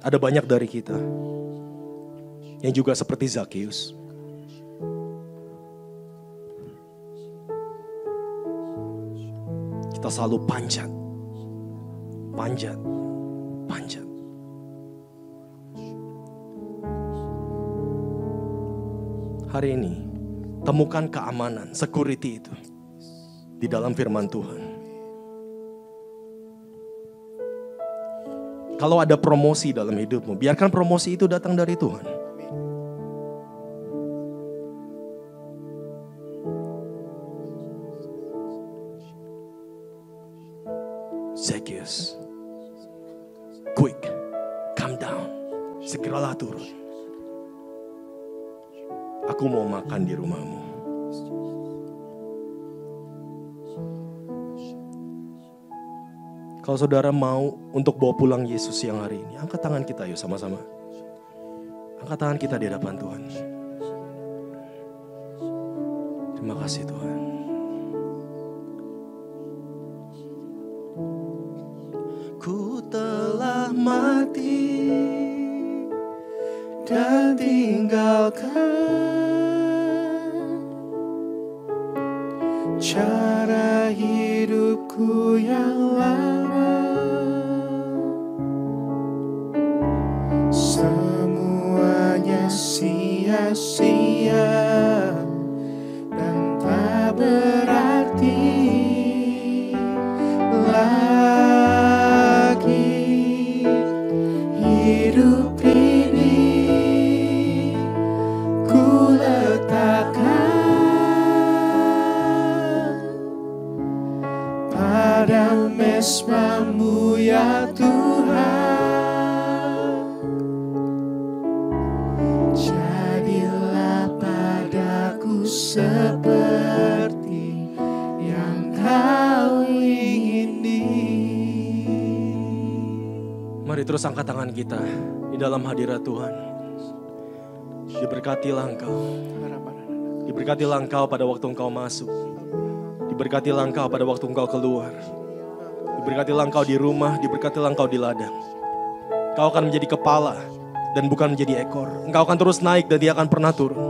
Ada banyak dari kita yang juga seperti Zakeus. Kita selalu panjat. Hari ini, temukan keamanan, security itu di dalam firman Tuhan. Kalau ada promosi dalam hidupmu, biarkan promosi itu datang dari Tuhan. Zacchaeus, quick, come down, segeralah turun. Aku mau makan di rumahmu. Kalau saudara mau untuk bawa pulang Yesus siang hari ini, angkat tangan kita yuk sama-sama. Angkat tangan kita di hadapan Tuhan. Terima kasih Tuhan. Ku telah mati dan tinggalkan cara hidupku yang lama. Semuanya sia-sia dan tak berarti lagi. Hidup ini ku letakkan pada mesbah-Mu ya Tuhan. Jadilah padaku seperti yang Kau ingini. Mari terus angkat tangan kita di dalam hadirat Tuhan. Diberkatilah engkau. Diberkatilah engkau pada waktu engkau masuk. Diberkatilah engkau pada waktu engkau keluar. Diberkatilah engkau di rumah, diberkatilah engkau di ladang. Kau akan menjadi kepala dan bukan menjadi ekor. Engkau akan terus naik dan dia akan pernah turun.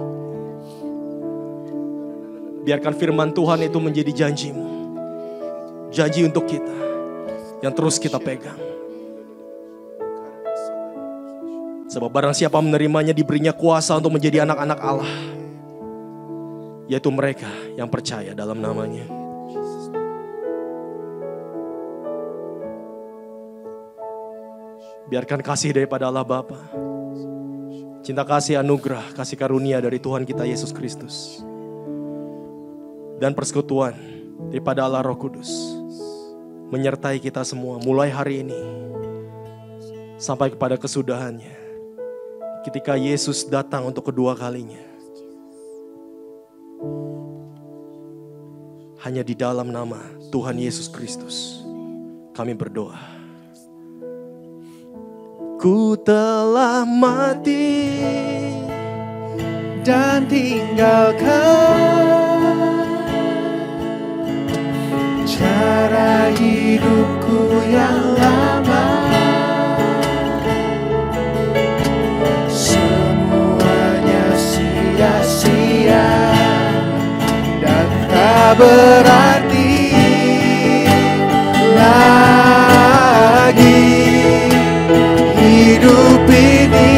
Biarkan firman Tuhan itu menjadi janjimu. Janji untuk kita yang terus kita pegang. Sebab barang siapa menerimanya diberinya kuasa untuk menjadi anak-anak Allah. Yaitu mereka yang percaya dalam namanya. Biarkan kasih daripada Allah Bapa, cinta kasih anugerah, kasih karunia dari Tuhan kita Yesus Kristus, dan persekutuan daripada Allah Roh Kudus menyertai kita semua mulai hari ini sampai kepada kesudahannya. Ketika Yesus datang untuk kedua kalinya. Hanya di dalam nama Tuhan Yesus Kristus kami berdoa. Ku telah mati dan tinggalkan cara hidupku yang lama. Semuanya sia-sia dan tak berarti lagi. Hidup ini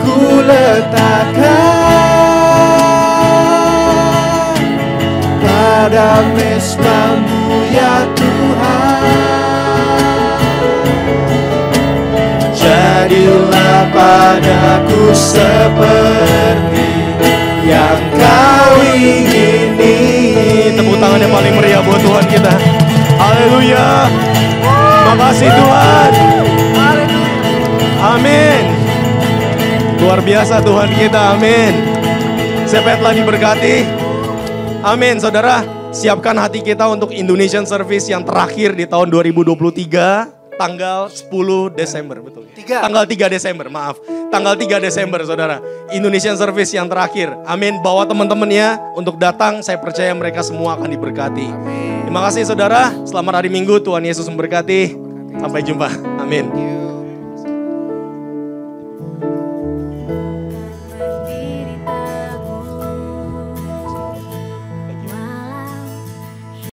ku letakkan pada mesbah-Mu ya Tuhan. Jadilah padaku seperti yang Kau ingini. Tepuk tangan yang paling meriah buat Tuhan kita. Haleluya. Makasih Tuhan. Amin. Luar biasa Tuhan kita. Amin. Siapa yang telah diberkati? Amin. Saudara, siapkan hati kita untuk Indonesian Service yang terakhir di tahun 2023. Tanggal 10 Desember, betul. Tanggal 3 Desember, maaf. Tanggal 3 Desember, saudara. Indonesian Service yang terakhir. Amin. Bawa teman-temannya untuk datang. Saya percaya mereka semua akan diberkati. Amin. Terima kasih saudara. Selamat hari Minggu. Tuhan Yesus memberkati. Sampai jumpa. Amin.